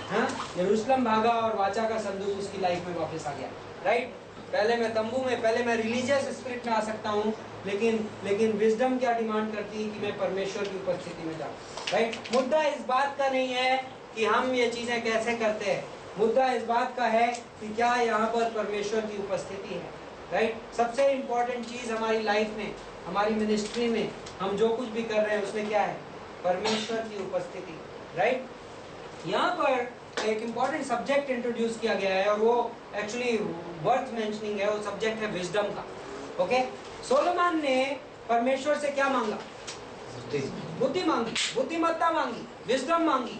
हाँ, यरूशलेम भागा और वाचा का संदूक उसकी लाइफ में वापस आ गया, राइट। पहले मैं तंबू में, पहले मैं रिलीजियस स्पिरिट में आ सकता हूँ, लेकिन विजडम क्या डिमांड करती है कि मैं परमेश्वर की उपस्थिति में जाऊँ, राइट। मुद्दा इस बात का नहीं है कि हम ये चीजें कैसे करते हैं, मुद्दा इस बात का है कि क्या यहाँ पर परमेश्वर की उपस्थिति है, राइट। सबसे इम्पोर्टेंट चीज हमारी लाइफ में, हमारी मिनिस्ट्री में, हम जो कुछ भी कर रहे हैं उसमें क्या है? परमेश्वर की उपस्थिति, राइट। यहाँ पर एक इम्पॉर्टेंट सब्जेक्ट इंट्रोड्यूस किया गया है और वो एक्चुअली वर्थ मेंशनिंग है, वो सब्जेक्ट है विजडम का। ओके, सोलोमन ने परमेश्वर से क्या मांगा? बुद्धि मांगी, बुद्धिमत्ता मांगी, विजडम मांगी।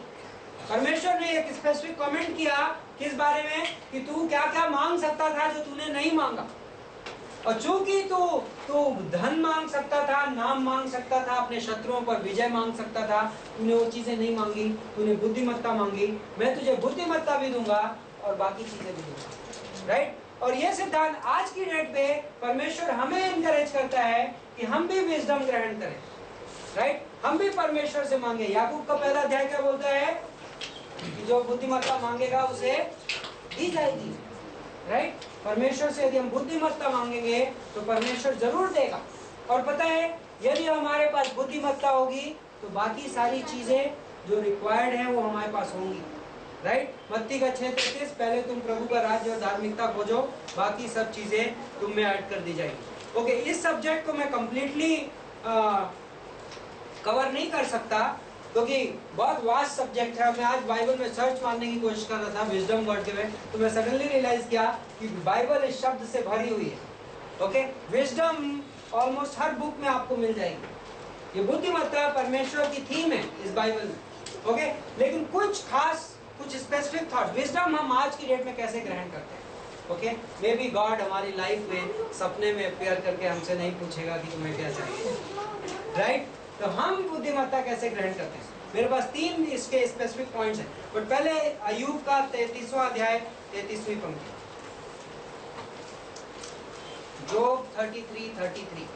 परमेश्वर ने एक स्पेसिफिक कमेंट किया किस बारे में कि तू क्या क्या मांग सकता था जो तूने नहीं मांगा। और चूंकि तू धन मांग सकता था, नाम मांग सकता था, अपने शत्रुओं पर विजय मांग सकता था, तूने वो चीजें नहीं मांगी, तूने बुद्धिमत्ता मांगी। मैं तुझे बुद्धिमत्ता भी दूंगा और बाकी चीजें भी दूंगा, राइट। और ये सिद्धांत आज की डेट पे परमेश्वर हमें इनकरेज करता है कि हम भी विजडम ग्रहण करें, राइट। हम भी परमेश्वर से मांगे। याकूब का पहला अध्याय क्या बोलता है कि जो बुद्धिमत्ता मांगेगा उसे दी जाएगी, राइट। परमेश्वर से यदि हम बुद्धिमत्ता मांगेंगे तो परमेश्वर जरूर देगा। और पता है, यदि हमारे पास बुद्धिमत्ता होगी तो बाकी सारी चीजें जो रिक्वायर्ड है वो हमारे पास होंगी, राइट। मत्ती का 6:33, पहले तुम प्रभु का राज्य और धार्मिकता खोजो, बाकी सब चीजें तुम में ऐड कर दी जाएगी। ओके, इस सब्जेक्ट को मैं कंप्लीटली कवर नहीं कर सकता क्योंकि बहुत वास्ट सब्जेक्ट है। मैं आज बाइबल में सर्च मारने की कोशिश कर रहा था विजडम वर्ड के में, तो मैं सडनली रियलाइज किया कि बाइबल इस शब्द से भरी हुई है। ओके, विजडम ऑलमोस्ट हर बुक में आपको मिल जाएगी। ये बुद्धिमत्ता परमेश्वर की थीम है इस बाइबल में। ओके, लेकिन कुछ खास, कुछ स्पेसिफिक थॉट, विजडम हम आज की डेट में कैसे ग्रहण करते हैं। ओके, मे बी गॉड हमारी लाइफ में सपने में अपेयर करके हमसे नहीं पूछेगा कि तुम्हें क्या चाहिए, राइट। तो हम बुद्धिमत्ता कैसे ग्रहण करते हैं? मेरे पास 3 इसके स्पेसिफिक पॉइंट्स हैं, बट पहले अय्यूब का 33वां अध्याय 33वीं पंक्ति, जोब 33:33।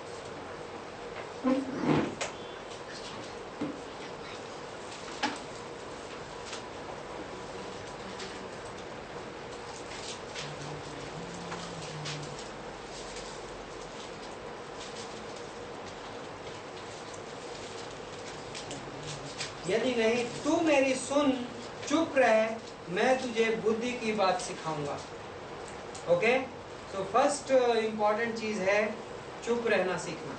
यदि नहीं तू मेरी सुन, चुप रह, मैं तुझे बुद्धि की बात सिखाऊंगा। ओके, तो फर्स्ट इंपॉर्टेंट चीज है चुप रहना सीखना।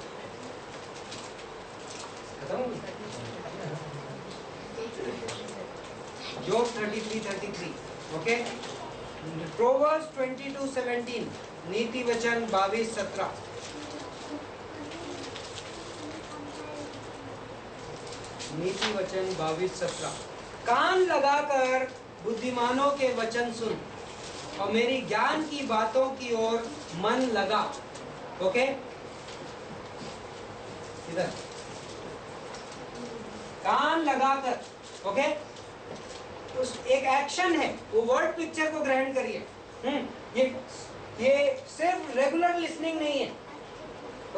खत्म। जोब 33:33। ओके, Proverbs 22:17, नीति वचन 22:17। नीति वचन 22:17। कान लगाकर बुद्धिमानों के वचन सुन और मेरी ज्ञान की बातों की ओर मन लगा। ओके, इधर कान लगाकर, ओके, उस एक एक्शन है, वो वर्ड पिक्चर को ग्रहण करिए। ये सिर्फ रेगुलर लिसनिंग नहीं है,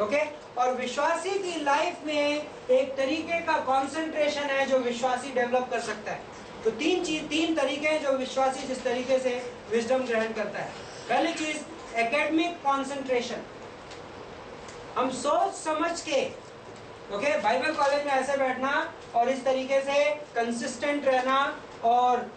ओके। और विश्वासी की लाइफ में एक तरीके का कंसंट्रेशन है जो विश्वासी डेवलप कर सकता है। तो तीन तरीके हैं जो विश्वासी जिस तरीके से विजडम ग्रहण करता है। पहली चीज एकेडमिक कंसंट्रेशन, हम सोच समझ के, ओके, बाइबल कॉलेज में ऐसे बैठना और इस तरीके से कंसिस्टेंट रहना और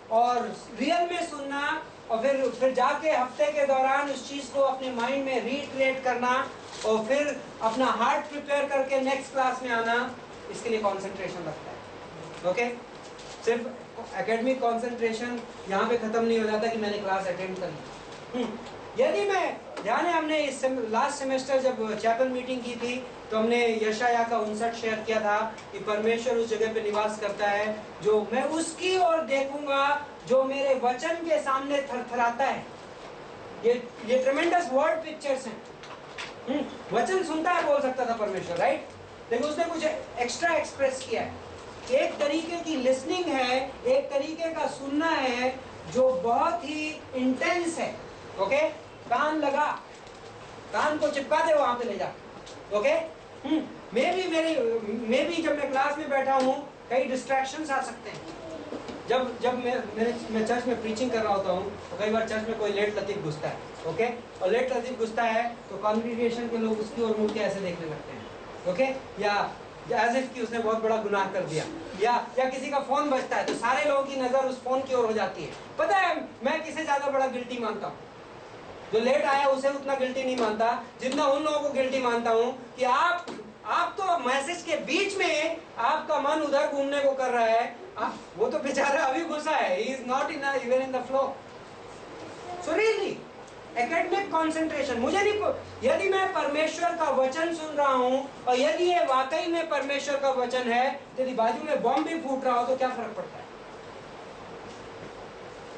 रियल में सुनना और फिर जाके हफ्ते के दौरान उस चीज को अपने माइंड में रीक्रिएट करना और फिर अपना हार्ट प्रिपेयर करके नेक्स्ट क्लास में आना, इसके लिए कंसंट्रेशन लगता है। ओके, सिर्फ एकेडमिक कंसंट्रेशन यहाँ पे खत्म नहीं हो जाता कि मैंने क्लास अटेंड कर ली। यदि मैं ध्यान है, हमने इस लास्ट सेमेस्टर जब चैपल मीटिंग की थी तो हमने यशाया का 59 शेयर किया था कि परमेश्वर उस जगह पे निवास करता है जो मैं उसकी ओर देखूंगा जो मेरे वचन के सामने थरथराता है। ये ट्रेमेंडस वर्ड पिक्चर्स हैं। वचन सुनता है बोल सकता था परमेश्वर, राइट, लेकिन उसने कुछ एक्स्ट्रा एक्सप्रेस किया है। एक तरीके की लिसनिंग है, एक तरीके का सुनना है जो बहुत ही इंटेंस है। ओके, कान लगा, कान को चिपका दे वहां पे ले जा। ओके, मैं भी जब मैं क्लास में बैठा हूँ कई डिस्ट्रैक्शंस आ सकते हैं। जब मैं चर्च में प्रीचिंग कर रहा होता हूँ तो कई बार चर्च में कोई लेट लतीफ घुसता है। ओके, और लेट लतीफ घुसता है तो कॉन्ग्रीगेशन के लोग उसकी ओर मुड़ के ऐसे देखने लगते हैं। ओके, या एज इफ कि उसने बहुत बड़ा गुनाह कर दिया, या किसी का फोन बजता है तो सारे लोगों की नजर उस फोन की ओर हो जाती है। पता है मैं किसे ज्यादा बड़ा गिल्टी मानता हूँ? जो लेट आया उसे उतना गिल्टी नहीं मानता जितना उन लोगों को गिल्टी मानता हूँ कि आप तो मैसेज के बीच में आपका मन उधर घूमने को कर रहा है। वो तो बेचारा अभी घुसा है, he is not even in the flow. So really, academic concentration, मुझे नहीं, यदि मैं परमेश्वर का वचन सुन रहा हूँ और यदि ये वाकई में परमेश्वर का वचन है, यदि बाजू में बॉम्ब भी फूट रहा हो तो क्या फर्क पड़ता है,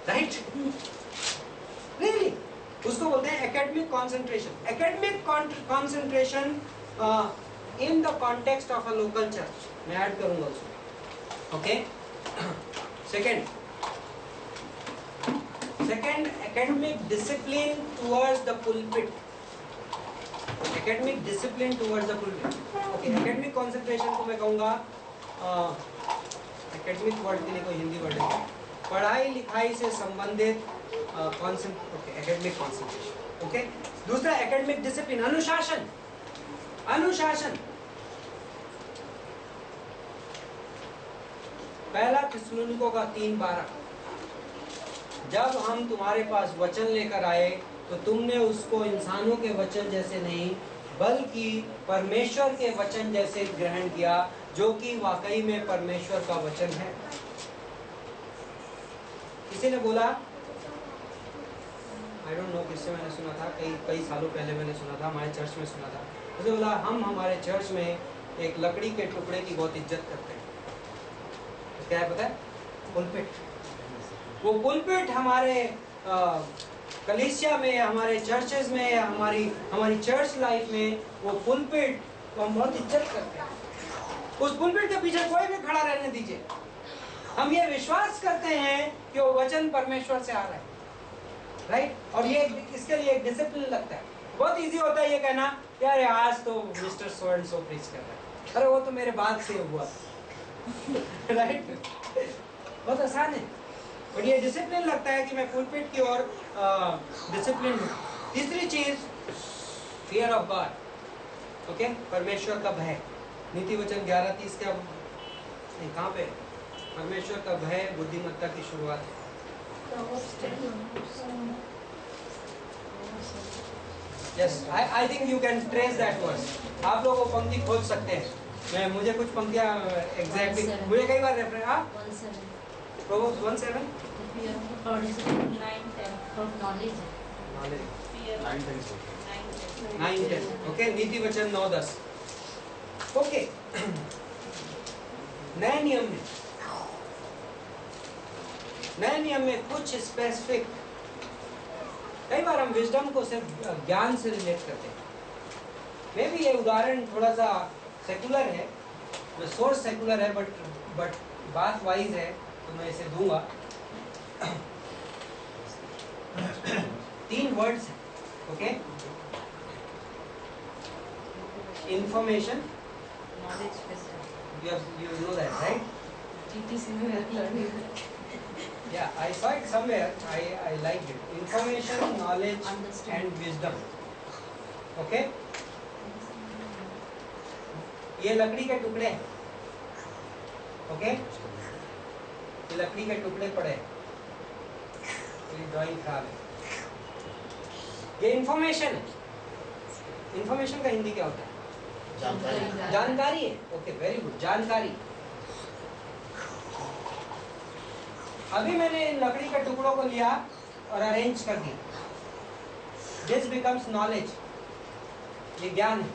राइट? रियली, उसको बोलते हैं academic concentration. Academic concentration in the context of a local church, मैं ऐड करूंगा उसको। Okay, second academic discipline towards the pulpit. Academic discipline towards the pulpit. Okay, academic concentration को मैं कहूँगा, academic वर्ड के लिए कोई हिंदी वर्ड है, पढ़ाई लिखाई से संबंधित academic concentration. Okay, दूसरा academic discipline, अनुशासन। पहला थिस्सलुनीकों का 3:12, जब हम तुम्हारे पास वचन लेकर आए तो तुमने उसको इंसानों के वचन जैसे नहीं बल्कि परमेश्वर के वचन जैसे ग्रहण किया जो कि वाकई में परमेश्वर का वचन है। किसी ने बोला, आई डोंट नो किससे मैंने सुना था, कई सालों पहले मैंने सुना था, हमारे चर्च में सुना था। उसे बोला हम हमारे चर्च में एक लकड़ी के टुकड़े की बहुत इज्जत करते हैं। तो क्या है पता है? पुलपिट। वो पुलपिट हमारे कलीसिया में, हमारे चर्चेज में, हमारी चर्च लाइफ में वो पुलपिट को हम बहुत इज्जत करते हैं। उस पुलपिट के पीछे कोई भी खड़ा रहने दीजिए, हम ये विश्वास करते हैं कि वो वचन परमेश्वर से आ रहा है, राइट? और ये इसके लिए एक डिसिप्लिन लगता है। बहुत इजी होता है ये कहना, यार आज तो mister so and so preach कर रहा है, अरे वो तो मेरे बाद से हुआ, राइट? बहुत आसान है, और ये डिसिप्लिन लगता है कि मैं पुलपिट की ओर डिसिप्लिन हूँ। तीसरी चीज फियर ऑफ गॉड। ओके, परमेश्वर का भय। नीति वचन 11:30 का नहीं, कहाँ पे? परमेश्वर का भय बुद्धिमत्ता की शुरुआत है। Yes, I think you can trace that verse. आप लोग वो पंक्ति खोज सकते हैं। मुझे कुछ पंक्तियाँ एग्जैक्टली मुझे कई बार reference Proverbs 1:7. Fear of the Lord is 9:10 from knowledge. Knowledge. Fear of 9:10. 9:10. Okay, नीति वचन 9:10. Okay. नए नियम में कुछ स्पेसिफिक, कई बार हम विजडम को सिर्फ ज्ञान से रिलेट करते हैं. मे भी ये उदाहरण थोड़ा सा सेकुलर है, सोर्स सेकुलर है, बट बात वाइज है तो मैं इसे दूंगा. 3 वर्ड्स हैं. Okay, information, knowledge wisdom. you know that, right? TTC में we are learning. Yeah, I saw it somewhere. I liked it. Information, knowledge, Understand. and wisdom. Okay? ये लकड़ी के टुकड़े हैं. Okay? ये लकड़ी के टुकड़े पड़े हैं. ये ड्राइंग खराब है. ये इंफॉर्मेशन है. इंफॉर्मेशन का हिंदी क्या होता है? जानकारी। जानकारी है. Okay, very good. जानकारी. अभी मैंने इन लकड़ी के टुकड़ों को लिया और अरेंज कर दिया. This becomes knowledge. ये ज्ञान है.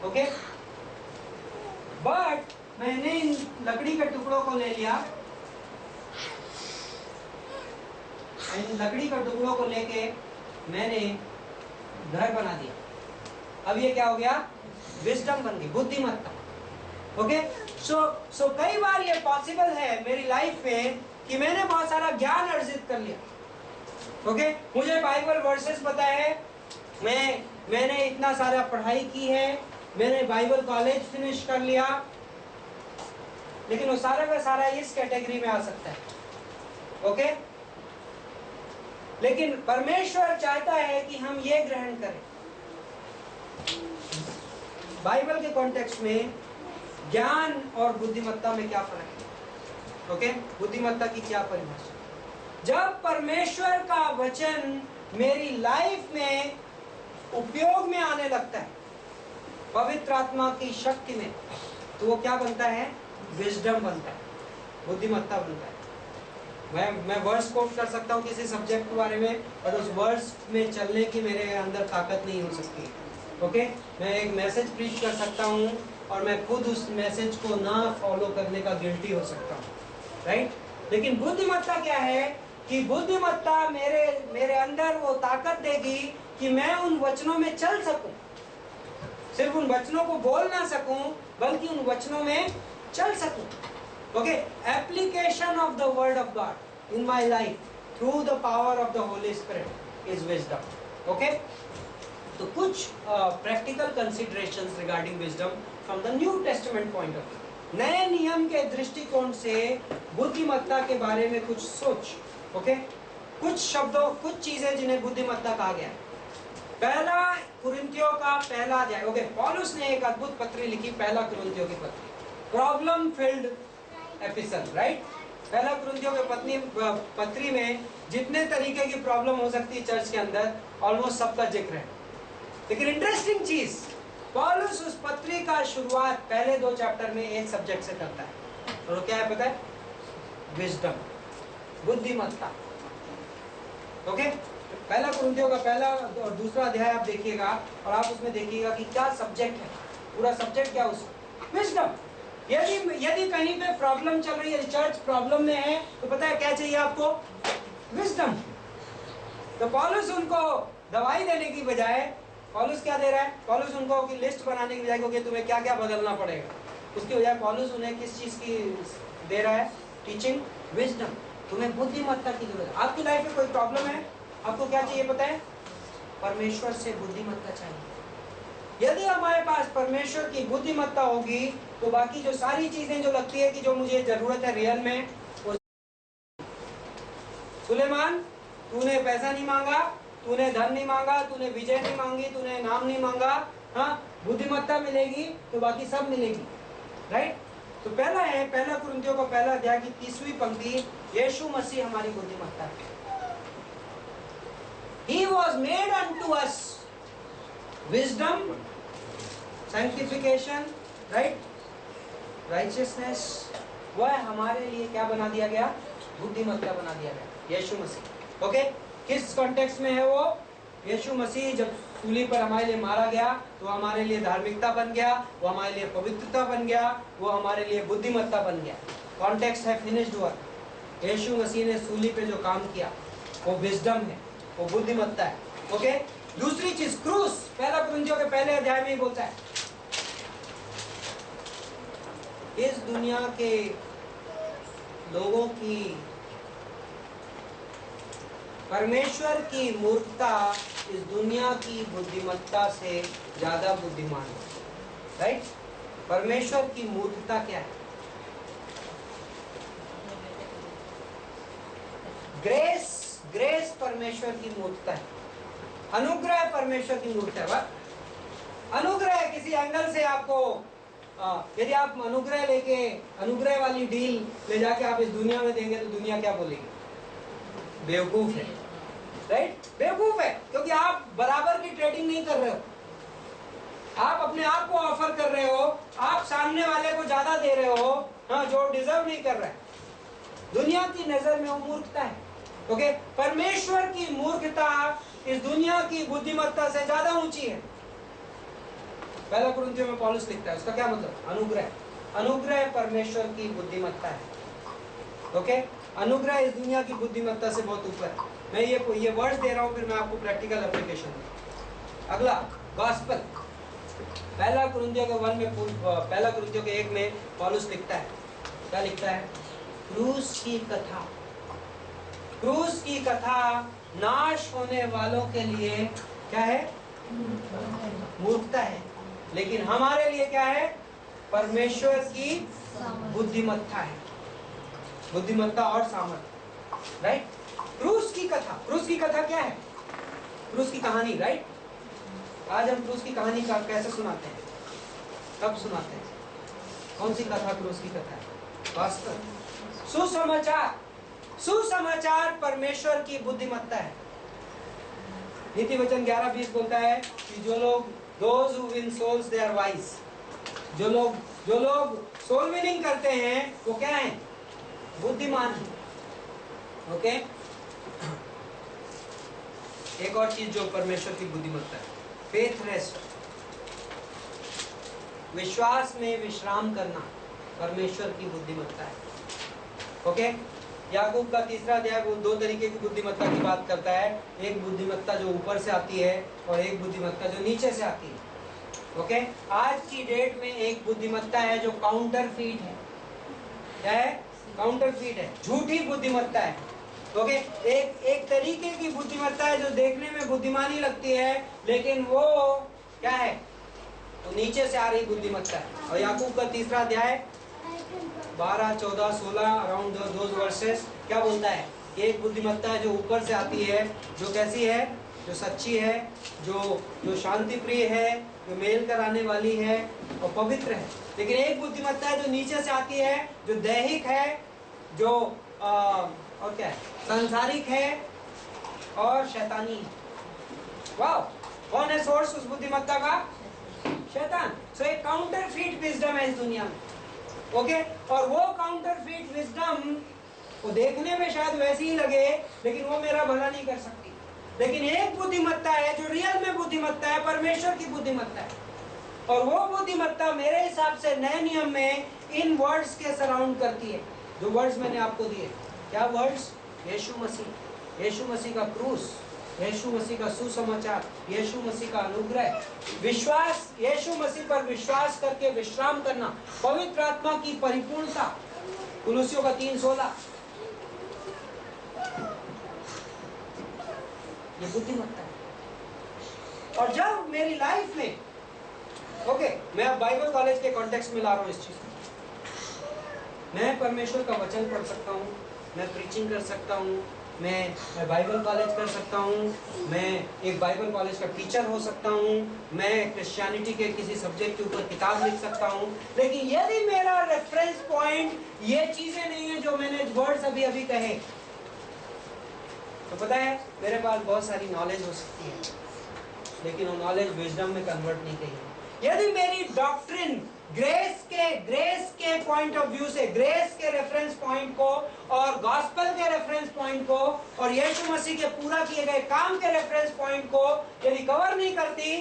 ओके, बट मैंने इन लकड़ी के टुकड़ों को ले लिया, इन लकड़ी के टुकड़ों को लेके मैंने घर बना दिया. अब ये क्या हो गया? विजडम बन गई, बुद्धिमत्ता. ओके, सो कई बार ये पॉसिबल है मेरी लाइफ में कि मैंने बहुत सारा ज्ञान अर्जित कर लिया. ओके, मुझे बाइबल वर्सेस पता है, मैंने इतना सारा पढ़ाई की है, मैंने बाइबल कॉलेज फिनिश कर लिया, लेकिन वो सारा का सारा इस कैटेगरी में आ सकता है. ओके, लेकिन परमेश्वर चाहता है कि हम ये ग्रहण करें. बाइबल के कॉन्टेक्स्ट में ज्ञान और बुद्धिमत्ता में क्या फर्क है? ओके, बुद्धिमत्ता की क्या परिभाषा? जब परमेश्वर का वचन मेरी लाइफ में उपयोग में आने लगता है, पवित्र आत्मा की शक्ति में, तो वो क्या बनता है? विजडम बनता है, बुद्धिमत्ता बनता है. मैं वर्ड्स कोट कर सकता हूँ किसी सब्जेक्ट के बारे में, और उस वर्ड्स में चलने की मेरे अंदर ताकत नहीं हो सकती. ओके, मैं एक मैसेज प्रीच कर सकता हूँ और मैं खुद उस मैसेज को ना फॉलो करने का गिल्टी हो सकता हूँ, राइट? लेकिन बुद्धिमत्ता क्या है कि बुद्धिमत्ता मेरे अंदर वो ताकत देगी कि मैं उन वचनों में चल सकूं. सिर्फ उन वचनों को बोल ना सकूं, बल्कि उन वचनों में चल सकूं. Okay, application of the word of God in my life through the power of the Holi spirit is wisdom. Okay, तो कुछ practical considerations regarding wisdom from the new testament point of view. नए नियम के दृष्टिकोण से बुद्धिमत्ता के बारे में कुछ सोच. ओके, कुछ शब्दों, कुछ चीजें जिन्हें बुद्धिमत्ता कहा गया है. पहला कुरिन्थियों का पहला अध्याय. ओके, पौलुस ने एक अद्भुत पत्री लिखी, पहला कुरिन्थियों की पत्री, प्रॉब्लम फिल्ड एपिसल, राइट? पहला कुरिन्थियों के पत्री में जितने तरीके की प्रॉब्लम हो सकती है चर्च के अंदर, ऑलमोस्ट सबका जिक्र है. लेकिन इंटरेस्टिंग चीज, पौलुस उस पत्री का शुरुआत पहले 2 चैप्टर में एक सब्जेक्ट से करता है, और क्या है पता है? विजडम, बुद्धिमत्ता. ओके, पहला कुरिन्थियों का पहला और दूसरा अध्याय आप देखिएगा और आप उसमें देखिएगा कि क्या सब्जेक्ट है. पूरा सब्जेक्ट क्या उसका? विजडम. यदि कहीं पे प्रॉब्लम चल रही है, चर्च प्रॉब्लम में है, तो पता है क्या चाहिए आपको? विजडम. तो पौलुस उनको दवाई देने की बजाय, पौलुस क्या दे रहा है? पौलुस उनको की लिस्ट बनाने की बजाय कि तुम्हें क्या क्या बदलना पड़ेगा, उसकी बजाय पौलुस उन्हें किस चीज की दे रहा है? Teaching, wisdom. तुम्हें बुद्धिमत्ता की जरूरत है. आपकी लाइफ में कोई प्रॉब्लम है, आपको क्या चाहिए पता है? परमेश्वर से बुद्धिमत्ता चाहिए. यदि हमारे पास परमेश्वर की बुद्धिमत्ता होगी, तो बाकी जो सारी चीजें जो लगती है कि जो मुझे जरूरत है रियल में, वो. सुलेमान, तूने पैसा नहीं मांगा, तूने धन नहीं मांगा, तूने विजय नहीं मांगी, तूने नाम नहीं मांगा. हाँ, बुद्धिमत्ता मिलेगी तो बाकी सब मिलेगी, राइट? तो पहला है, पहला कुरिन्थियों का पहला अध्याय की 30वीं पंक्ति, यीशु मसीह हमारी बुद्धिमत्ता है. He was made unto us wisdom, sanctification, right? Righteousness, वह हमारे लिए क्या बना दिया गया? बुद्धिमत्ता बना दिया गया, यीशु मसीह। ओके, किस कॉन्टेक्स्ट में है वो? यीशु मसीह जब सूली पर हमारे लिए मारा गया तो हमारे लिए धार्मिकता बन गया, वो हमारे लिए पवित्रता बन गया, वो हमारे लिए बुद्धिमत्ता बन गया। कॉन्टेक्स्ट है फिनिश्ड वर्क। यीशु मसीह ने सूली पे जो काम किया वो विजडम है, वो बुद्धिमत्ता है। ओके, दूसरी चीज क्रूस, पहला कुरिन्थियों के पहले अध्याय में ही बोलता है इस दुनिया के लोगों की, परमेश्वर की मूर्खता इस दुनिया की बुद्धिमत्ता से ज्यादा बुद्धिमान है। राइट? परमेश्वर की मूर्खता क्या है? ग्रेस परमेश्वर की मूर्खता है, अनुग्रह परमेश्वर की मूर्खता है। अनुग्रह किसी एंगल से आपको, यदि आप अनुग्रह लेके, अनुग्रह वाली डील ले जाके आप इस दुनिया में देंगे तो दुनिया क्या बोलेगी? बेवकूफ है। राइट? बेवकूफ है, क्योंकि आप बराबर की ट्रेडिंग नहीं कर रहे हो। आप अपने आप को ऑफर कर रहे हो, आप सामने वाले को ज्यादा दे रहे हो, हाँ, जो डिजर्व नहीं कर रहा है। दुनिया की नजर में वो मूर्खता है। ओके, परमेश्वर की मूर्खता इस दुनिया की बुद्धिमत्ता से ज्यादा ऊंची है। पहला कुरिन्थियों में पौलुस लिखता है, उसका क्या मतलब? अनुग्रह परमेश्वर की बुद्धिमत्ता है। ओके, अनुग्रह इस दुनिया की बुद्धिमत्ता से बहुत ऊपर है। मैं ये वर्ड्स दे रहा हूं, फिर मैं आपको प्रैक्टिकल एप्लीकेशन दूंगा। अगला गॉस्पेल, पहला कुरिन्थियों के 1 में, पहला कुरिन्थियों के 1 में पौलुस लिखता है, क्या लिखता है? क्रूस की कथा। क्रूस की कथा नाश होने वालों के लिए क्या है? मूर्खता है, लेकिन हमारे लिए क्या है? परमेश्वर की बुद्धिमत्ता है, बुद्धिमत्ता और सामर्थ्य। राइट? क्रूस की कथा, क्रूस की कथा क्या है? क्रूस की कहानी। राइट? आज हम क्रूस की कहानी का कैसे सुनाते हैं? कब सुनाते हैं? कौन सी कथा क्रूस की कथा है? वास्तव सुसमाचार, सुसमाचार परमेश्वर की बुद्धिमत्ता है। नीति वचन 11:20 बोलता है कि जो लोग, those who win souls they are wise, जो लोग सोल विनिंग करते हैं वो क्या है? बुद्धिमान है। ओके, एक और चीज जो परमेश्वर की बुद्धिमत्ता है, फेथ रेस्ट, विश्वास में विश्राम करना परमेश्वर की बुद्धिमत्ता है। ओके, याकूब का 3रा अध्याय वो 2 तरीके की बुद्धिमत्ता की बात करता है, एक बुद्धिमत्ता जो ऊपर से आती है और एक बुद्धिमत्ता जो नीचे से आती है। ओके, आज की डेट में एक बुद्धिमत्ता है जो काउंटरफीट है। क्या है? काउंटरफीट है, झूठी बुद्धिमत्ता है। ओके, एक तरीके की बुद्धिमत्ता है जो देखने में बुद्धिमानी लगती है, लेकिन वो क्या है? तो नीचे से आ रही बुद्धिमत्ता है। और याकूब का 3रा अध्याय 12, 14, 16 अराउंड दोज वर्सेस क्या बोलता है? एक बुद्धिमत्ता है जो ऊपर से आती है, जो कैसी है? जो सच्ची है, जो शांति प्रिय है, जो मेल कराने वाली है और पवित्र है। लेकिन एक बुद्धिमत्ता है जो नीचे से आती है, जो दैहिक है, जो और क्या है? सांसारिक है और शैतानी है। वाह, कौन है सोर्स उस बुद्धिमत्ता का? शैतान। सो एक काउंटरफीट विजडम है इस दुनिया में। ओके, और वो काउंटरफीट विजडम वो देखने में शायद वैसी ही लगे, लेकिन वो मेरा भला नहीं कर सकती। लेकिन एक बुद्धिमत्ता है जो रियल में बुद्धिमत्ता है, परमेश्वर की बुद्धिमत्ता है। और वो बुद्धिमत्ता मेरे हिसाब से नए नियम में इन वर्ड्स के सराउंड करती है, जो वर्ड्स मैंने आपको दिए। क्या वर्ड्स? यीशु मसीह, यीशु मसीह का क्रूस, यीशु मसीह का सुसमाचार, यीशु मसीह का अनुग्रह, विश्वास, यीशु मसीह पर विश्वास करके विश्राम करना, पवित्र आत्मा की परिपूर्णता, कुलुसियों का 3:16, ये बुद्धिमत्ता है। और जब मेरी लाइफ में, ओके, मैं अब बाइबल कॉलेज के कॉन्टेक्स्ट में ला रहा हूँ इस चीज को, मैं परमेश्वर का वचन पढ़ सकता हूँ, मैं प्रीचिंग कर सकता हूँ, मैं बाइबल कॉलेज कर सकता हूँ, मैं एक बाइबल कॉलेज का टीचर हो सकता हूँ, मैं क्रिश्चियनिटी के किसी सब्जेक्ट के ऊपर किताब लिख सकता हूँ, लेकिन यदि मेरा रेफरेंस पॉइंट ये चीजें नहीं है जो मैंने वर्ड्स अभी अभी कहे, तो पता है मेरे पास बहुत सारी नॉलेज हो सकती है, लेकिन वो नॉलेज विजडम में कन्वर्ट नहीं करेगी। यदि मेरी डॉक्ट्रिन ग्रेस के के पॉइंट ऑफ व्यू से, ग्रेस के रेफरेंस पॉइंट को और गॉस्पेल के रेफरेंस पॉइंट को और यीशु मसीह के पूरा किए गए काम के रेफरेंस पॉइंट को यदि कवर नहीं करती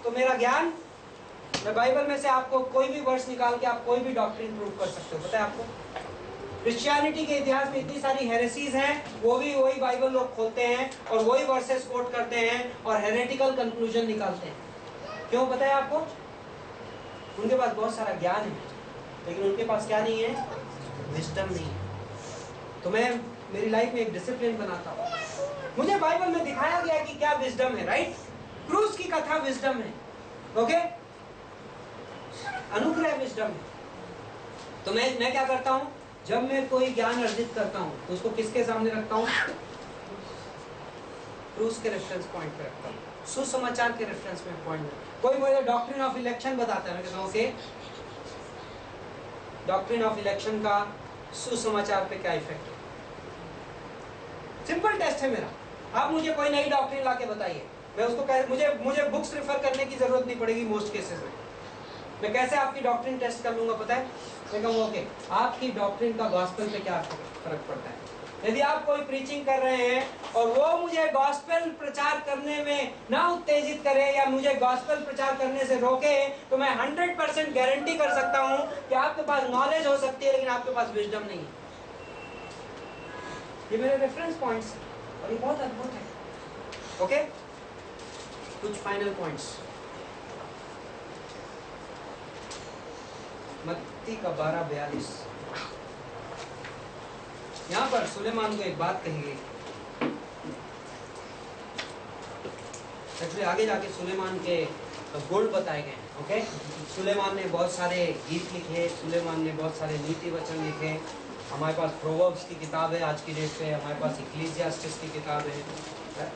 तो मेरा ज्ञान, मैं बाइबल में से आपको कोई भी वर्स निकाल के आप कोई भी डॉक्ट्रिन प्रूव कर सकते हो। पता है आपको क्रिश्चियनिटी के इतिहास में इतनी सारी हेरेसीज हैं, वो भी वही बाइबल लोग खोलते हैं और वही वर्सेस कोट करते हैं और हेरेटिकल कंक्लूजन निकालते हैं। क्यों पता है आपको? उनके पास बहुत सारा ज्ञान है लेकिन उनके पास क्या नहीं है? विजडम नहीं है। तो मैं मेरी लाइफ में एक डिसिप्लिन बनाता हूँ। मुझे बाइबल में दिखाया गया कि क्या विजडम है, राइट? क्रूस की कथा विजडम है, ओके? अनुग्रह विजडम है। तो मैं क्या करता हूँ, जब मैं कोई ज्ञान अर्जित करता हूँ तो उसको किसके सामने रखता हूँ? क्रूस के रेफरेंस पॉइंट पे रखता हूँ, सुसमाचार के रेफरेंस में पॉइंट। कोई मुझे डॉक्ट्रिन ऑफ इलेक्शन बताता है, मैं कहता हूँ ओके, डॉक्ट्रिन ऑफ इलेक्शन का सुसमाचार पे क्या इफेक्ट है? सिंपल टेस्ट है मेरा। आप मुझे कोई नई डॉक्ट्रिन लाके बताइए, मैं उसको मुझे बुक्स रेफर करने की जरूरत नहीं पड़ेगी मोस्ट केसेस में। मैं कैसे आपकी डॉक्ट्रिन टेस्ट कर लूंगा पता है? मैं कहूँगा ओके, आपकी डॉक्ट्रिन का गॉस्पेल पे क्या फर्क पड़ता है? यदि आप कोई प्रीचिंग कर रहे हैं और वो मुझे गॉस्पेल प्रचार करने में ना उत्तेजित करे या मुझे गॉस्पेल प्रचार करने से रोके, तो मैं 100% गारंटी कर सकता हूँ कि आपके पास नॉलेज हो सकती है लेकिन आपके पास विजडम नहीं है। ये मेरे रेफरेंस पॉइंट्स और ये बहुत अद्भुत है, ओके? कुछ फाइनल पॉइंट्स। मत्ती का 12:42, यहाँ पर सुलेमान को एक बात कही गई। एक्चुअली आगे जाके सुलेमान के गुण बताए गए, ओके? सुलेमान ने बहुत सारे गीत लिखे, सुलेमान ने बहुत सारे नीति वचन लिखे। हमारे पास प्रोवर्ब्स की किताब है आज की डेट पे, हमारे पास इक्लीसियास्टिस की किताब है,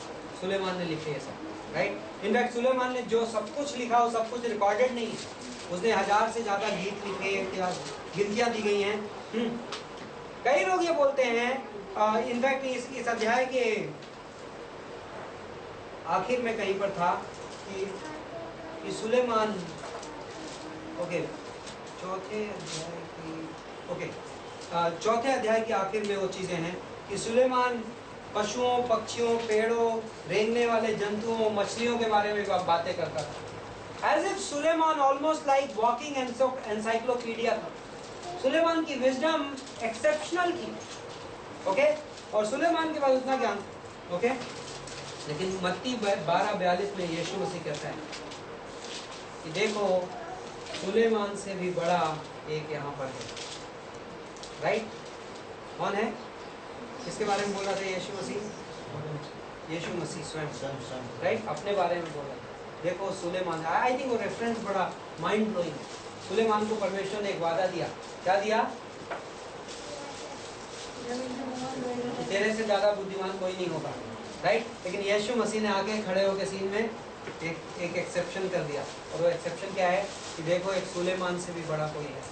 सुलेमान ने लिखे ये सब, राइट? इनफैक्ट सुलेमान ने जो सब कुछ लिखा वो सब कुछ रिकॉर्डेड नहीं है। उसने 1000 से ज्यादा गीत लिखे, गिनतियां दी गई हैं। कई लोग ये बोलते हैं, इनफैक्ट इस अध्याय के आखिर में कहीं पर था कि सुलेमान, ओके, चौथे अध्याय के आखिर में वो चीजें हैं कि सुलेमान पशुओं, पक्षियों, पेड़ों, रेंगने वाले जंतुओं, मछलियों के बारे में बातें करता था। As if Suleman almost like walking encyclopedia था। सुलेमान की विजडम एक्सेप्शनल थी, ओके? और सुलेमान के पास उतना ज्ञान, ओके? लेकिन मत्ती 12:42 में यीशु मसीह कहता है कि देखो सुलेमान से भी बड़ा एक यहाँ पर है, राइट? कौन है? किसके बारे में बोल रहा था यीशु मसीह? यीशु मसीह स्वयं, राइट? अपने बारे में बोल रहा था। देखो सुलेमान, आई थिंक वो रेफरेंस बड़ा माइंड ब्लोइंग है। सुलेमान को परमेश्वर ने एक वादा दिया, क्या दिया? तेरे से ज्यादा बुद्धिमान कोई नहीं होगा, राइट? लेकिन यीशु मसीह ने आके खड़े होकर सीन में एक एक्सेप्शन कर दिया, और वो एक्सेप्शन क्या है कि देखो एक सुलेमान से भी बड़ा कोई है,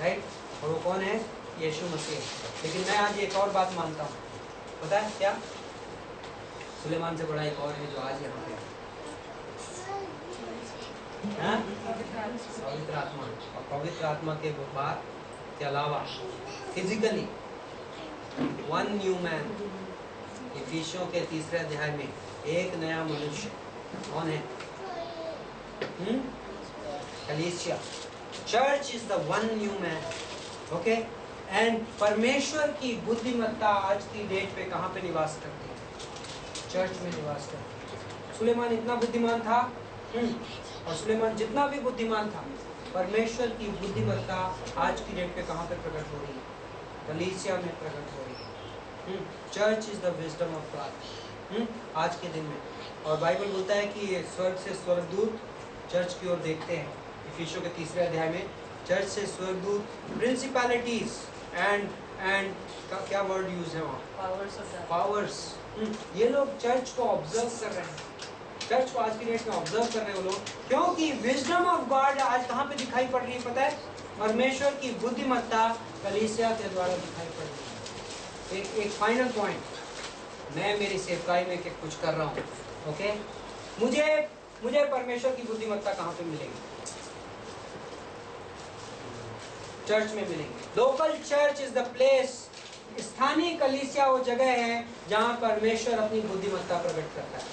राइट? और वो कौन है? यीशु मसीह। लेकिन मैं आज एक और बात मानता हूँ, पता है क्या? सुलेमान से बड़ा एक और है जो आज यहाँ पे है, पवित्र आत्मा। और पवित्र आत्मा के बाद के अलावा फिजिकली वन न्यू मैन, इफिसियों के 3 अध्याय में एक नया मनुष्य कौन है? कलीसिया, church is the one new man, okay? And परमेश्वर की बुद्धिमत्ता आज की डेट पे कहाँ पे निवास करती है? चर्च में निवास करती है। सुलेमान इतना बुद्धिमान था, और सुलेमान जितना भी बुद्धिमान था, परमेश्वर की बुद्धिमत्ता आज की डेट पे कहाँ पे प्रकट हो रही है? कलीसिया में प्रकट हो रही है। Church is the wisdom of God आज के दिन में। और बाइबल बोलता है कि स्वर्ग से स्वर्गदूत चर्च की ओर देखते हैं। इफिसियों के 3 अध्याय में चर्च से स्वर्गदूत, प्रिंसिपैलिटीज एंड क्या वर्ड यूज है वहाँ? पावर्स। ये लोग चर्च को ऑब्जर्व कर रहे हैं, चर्च को आज की डेट में ऑब्जर्व कर रहे हैं वो लोग, क्योंकि विजडम ऑफ गॉड आज कहाँ पे दिखाई पड़ रही है पता है? परमेश्वर की बुद्धिमत्ता कलीसिया के द्वारा दिखाई पड़ रही है। एक फाइनल पॉइंट, मैं मेरी सेवकाई में कुछ कर रहा हूँ, ओके? मुझे परमेश्वर की बुद्धिमत्ता कहाँ पे मिलेगी? चर्च में मिलेंगे। Local church is the place, स्थानीय कलीसिया वो जगह है जहां परमेश्वर अपनी बुद्धिमत्ता प्रकट करता है।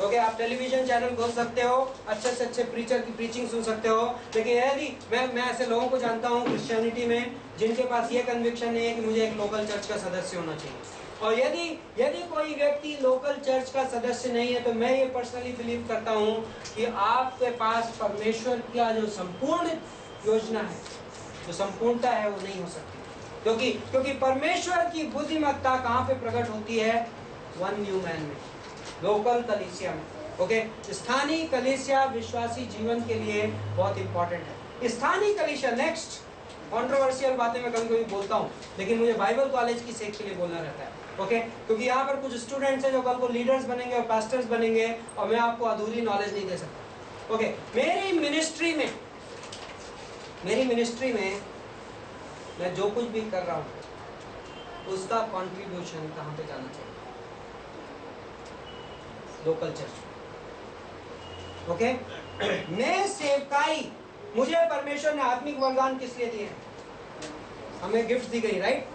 ओके, आप टेलीविजन चैनल खोल सकते हो, अच्छे से अच्छे प्रीचर की प्रीचिंग सुन सकते हो, लेकिन यदि मैं ऐसे लोगों को जानता हूँ क्रिश्चियनिटी में जिनके पास ये कन्विक्शन नहीं है कि मुझे एक लोकल चर्च का सदस्य होना चाहिए। और यदि कोई व्यक्ति लोकल चर्च का सदस्य नहीं है तो मैं ये पर्सनली बिलीव करता हूँ कि आपके पास परमेश्वर की जो संपूर्ण योजना है, जो संपूर्णता है, वो नहीं हो सकती, क्योंकि परमेश्वर की बुद्धिमत्ता कहाँ पे प्रकट होती है? वन न्यू मैन में, लोकल कलीसिया में। ओके, स्थानीय कलीसिया विश्वासी जीवन के लिए बहुत इंपॉर्टेंट है। स्थानीय कलीसिया, नेक्स्ट कंट्रोवर्शियल बातें मैं कभी बोलता हूँ, लेकिन मुझे बाइबल कॉलेज की सेक के लिए बोलना रहता है। ओके, क्योंकि यहाँ पर कुछ स्टूडेंट्स हैं जो कल को लीडर्स बनेंगे और पास्टर्स बनेंगे, और मैं आपको अधूरी नॉलेज नहीं दे सकता। ओके, मेरी मिनिस्ट्री में मैं जो कुछ भी कर रहा हूँ उसका कंट्रीब्यूशन कहाँ पे जाना चाहिए? Local church. ओके, मैं सेवकाई, मुझे परमेश्वर ने आत्मिक वरदान किस लिए दिए? हमें गिफ्ट दी गई, राइट?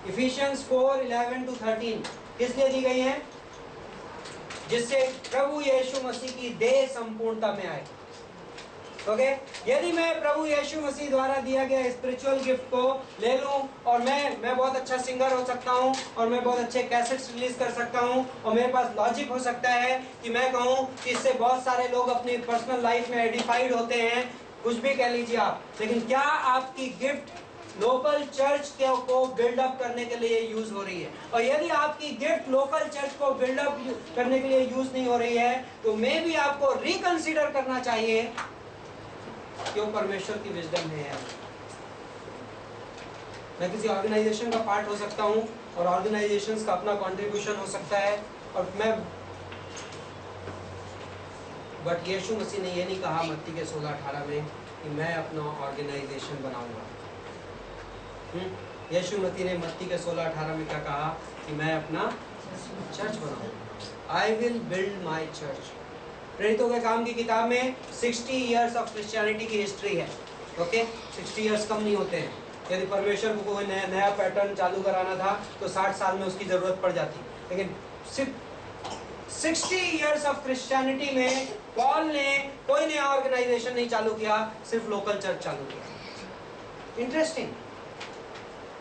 इफिशियंस 4:11-13 किस लिए दी गई हैं? जिससे प्रभु यीशु मसीह की देह संपूर्णता में आए। ओके, यदि मैं प्रभु यीशु मसीह द्वारा दिया गया स्पिरिचुअल गिफ्ट को ले लूं और मैं बहुत अच्छा सिंगर हो सकता हूं और मैं बहुत अच्छे कैसेट्स रिलीज कर सकता हूं और मेरे पास लॉजिक हो सकता है कि मैं कहूं कि इससे बहुत सारे लोग अपनी पर्सनल लाइफ में एडिफाइड होते हैं, कुछ भी कह लीजिए आप, लेकिन क्या आपकी गिफ्ट लोकल चर्च को बिल्डअप करने के लिए यूज हो रही है? और यदि आपकी गिफ्ट लोकल चर्च को बिल्डअप करने के लिए यूज नहीं हो रही है तो मे भी आपको रिकंसीडर करना चाहिए क्यों परमेश्वर की विजडम है यार। मैं किसी ऑर्गेनाइजेशन का पार्ट हो सकता हूं और ऑर्गेनाइजेशंस का अपना कंट्रीब्यूशन हो सकता है, और बट यीशु मसीह ने ये नहीं कहा मत्ती के 16:18 में कि मैं अपना ऑर्गेनाइजेशन बनाऊंगा। यीशु मसीह ने मत्ती के 16:18 में क्या कहा? कि मैं अपना चर्च बनाऊंगा। I will build my church. प्रेरितों के काम की किताब में 60 इयर्स ऑफ क्रिश्चियनिटी की हिस्ट्री है। ओके, 60 इयर्स कम नहीं होते हैं। यदि परमेश्वर को कोई नया पैटर्न चालू कराना था तो 60 साल में उसकी जरूरत पड़ जाती, लेकिन सिर्फ 60 इयर्स ऑफ क्रिश्चियनिटी में पॉल ने कोई नया ऑर्गेनाइजेशन नहीं चालू किया, सिर्फ लोकल चर्च चालू किया। इंटरेस्टिंग,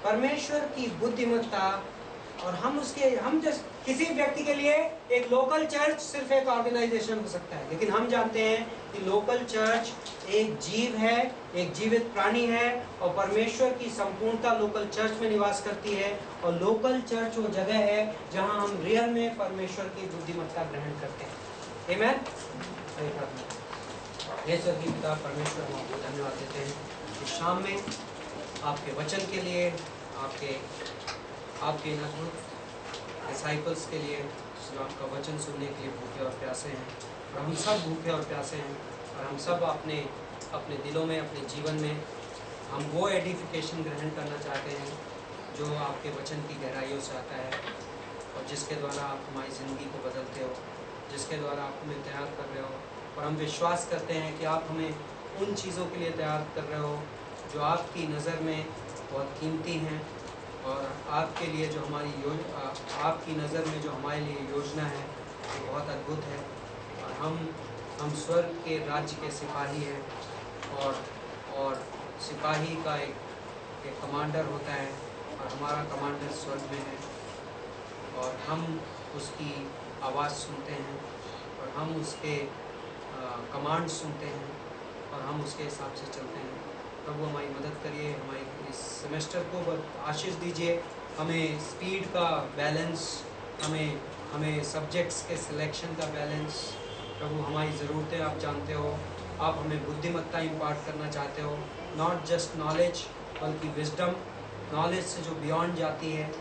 परमेश्वर की बुद्धिमत्ता। और हम जस्ट किसी व्यक्ति के लिए एक लोकल चर्च सिर्फ एक ऑर्गेनाइजेशन हो सकता है, लेकिन हम जानते हैं कि लोकल चर्च एक जीव है, एक जीवित प्राणी है, और परमेश्वर की संपूर्णता लोकल चर्च में निवास करती है। और लोकल चर्च वो जगह है जहां हम रियल में परमेश्वर की बुद्धिमत्ता ग्रहण करते हैं। आमीन। ईश्वर की पिता परमेश्वर, हम आपको धन्यवाद देते हैं कि शाम में आपके वचन के लिए, आपके इन अद्भुत डिसाइपल्स के लिए, आपका वचन सुनने के लिए भूखे और प्यासे हैं। और हम सब भूखे और प्यासे हैं, और हम सब अपने दिलों में, अपने जीवन में हम वो एडिफिकेशन ग्रहण करना चाहते हैं जो आपके वचन की गहराइयों से आता है, और जिसके द्वारा आप हमारी ज़िंदगी को बदलते हो, जिसके द्वारा आप हमें तैयार कर रहे हो। और हम विश्वास करते हैं कि आप हमें उन चीज़ों के लिए तैयार कर रहे हो जो आपकी नज़र में बहुत कीमती हैं, और आपके लिए जो आपकी नज़र में जो हमारे लिए योजना है वो बहुत अद्भुत है। और हम स्वर्ग के राज्य के सिपाही हैं, और सिपाही का एक कमांडर होता है, और हमारा कमांडर स्वर्ग में है, और हम उसकी आवाज़ सुनते हैं, और हम उसके कमांड सुनते हैं, और हम उसके हिसाब से चलते हैं। प्रभु हमारी मदद करिए, हमारे इस सेमेस्टर को आशीष दीजिए, हमें स्पीड का बैलेंस, हमें सब्जेक्ट्स के सिलेक्शन का बैलेंस। प्रभु हमारी ज़रूरतें आप जानते हो, आप हमें बुद्धिमत्ता इम्पार्ट करना चाहते हो, नॉट जस्ट नॉलेज बल्कि विजडम, नॉलेज से जो बियॉन्ड जाती है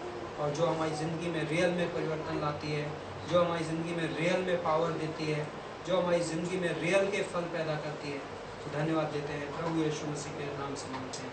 और जो हमारी ज़िंदगी में रियल में परिवर्तन लाती है, जो हमारी ज़िंदगी में रियल में पावर देती है, जो हमारी ज़िंदगी में रियल के फल पैदा करती है। तो धन्यवाद देते हैं, प्रभु यीशु मसीह के नाम से मांगते हैं।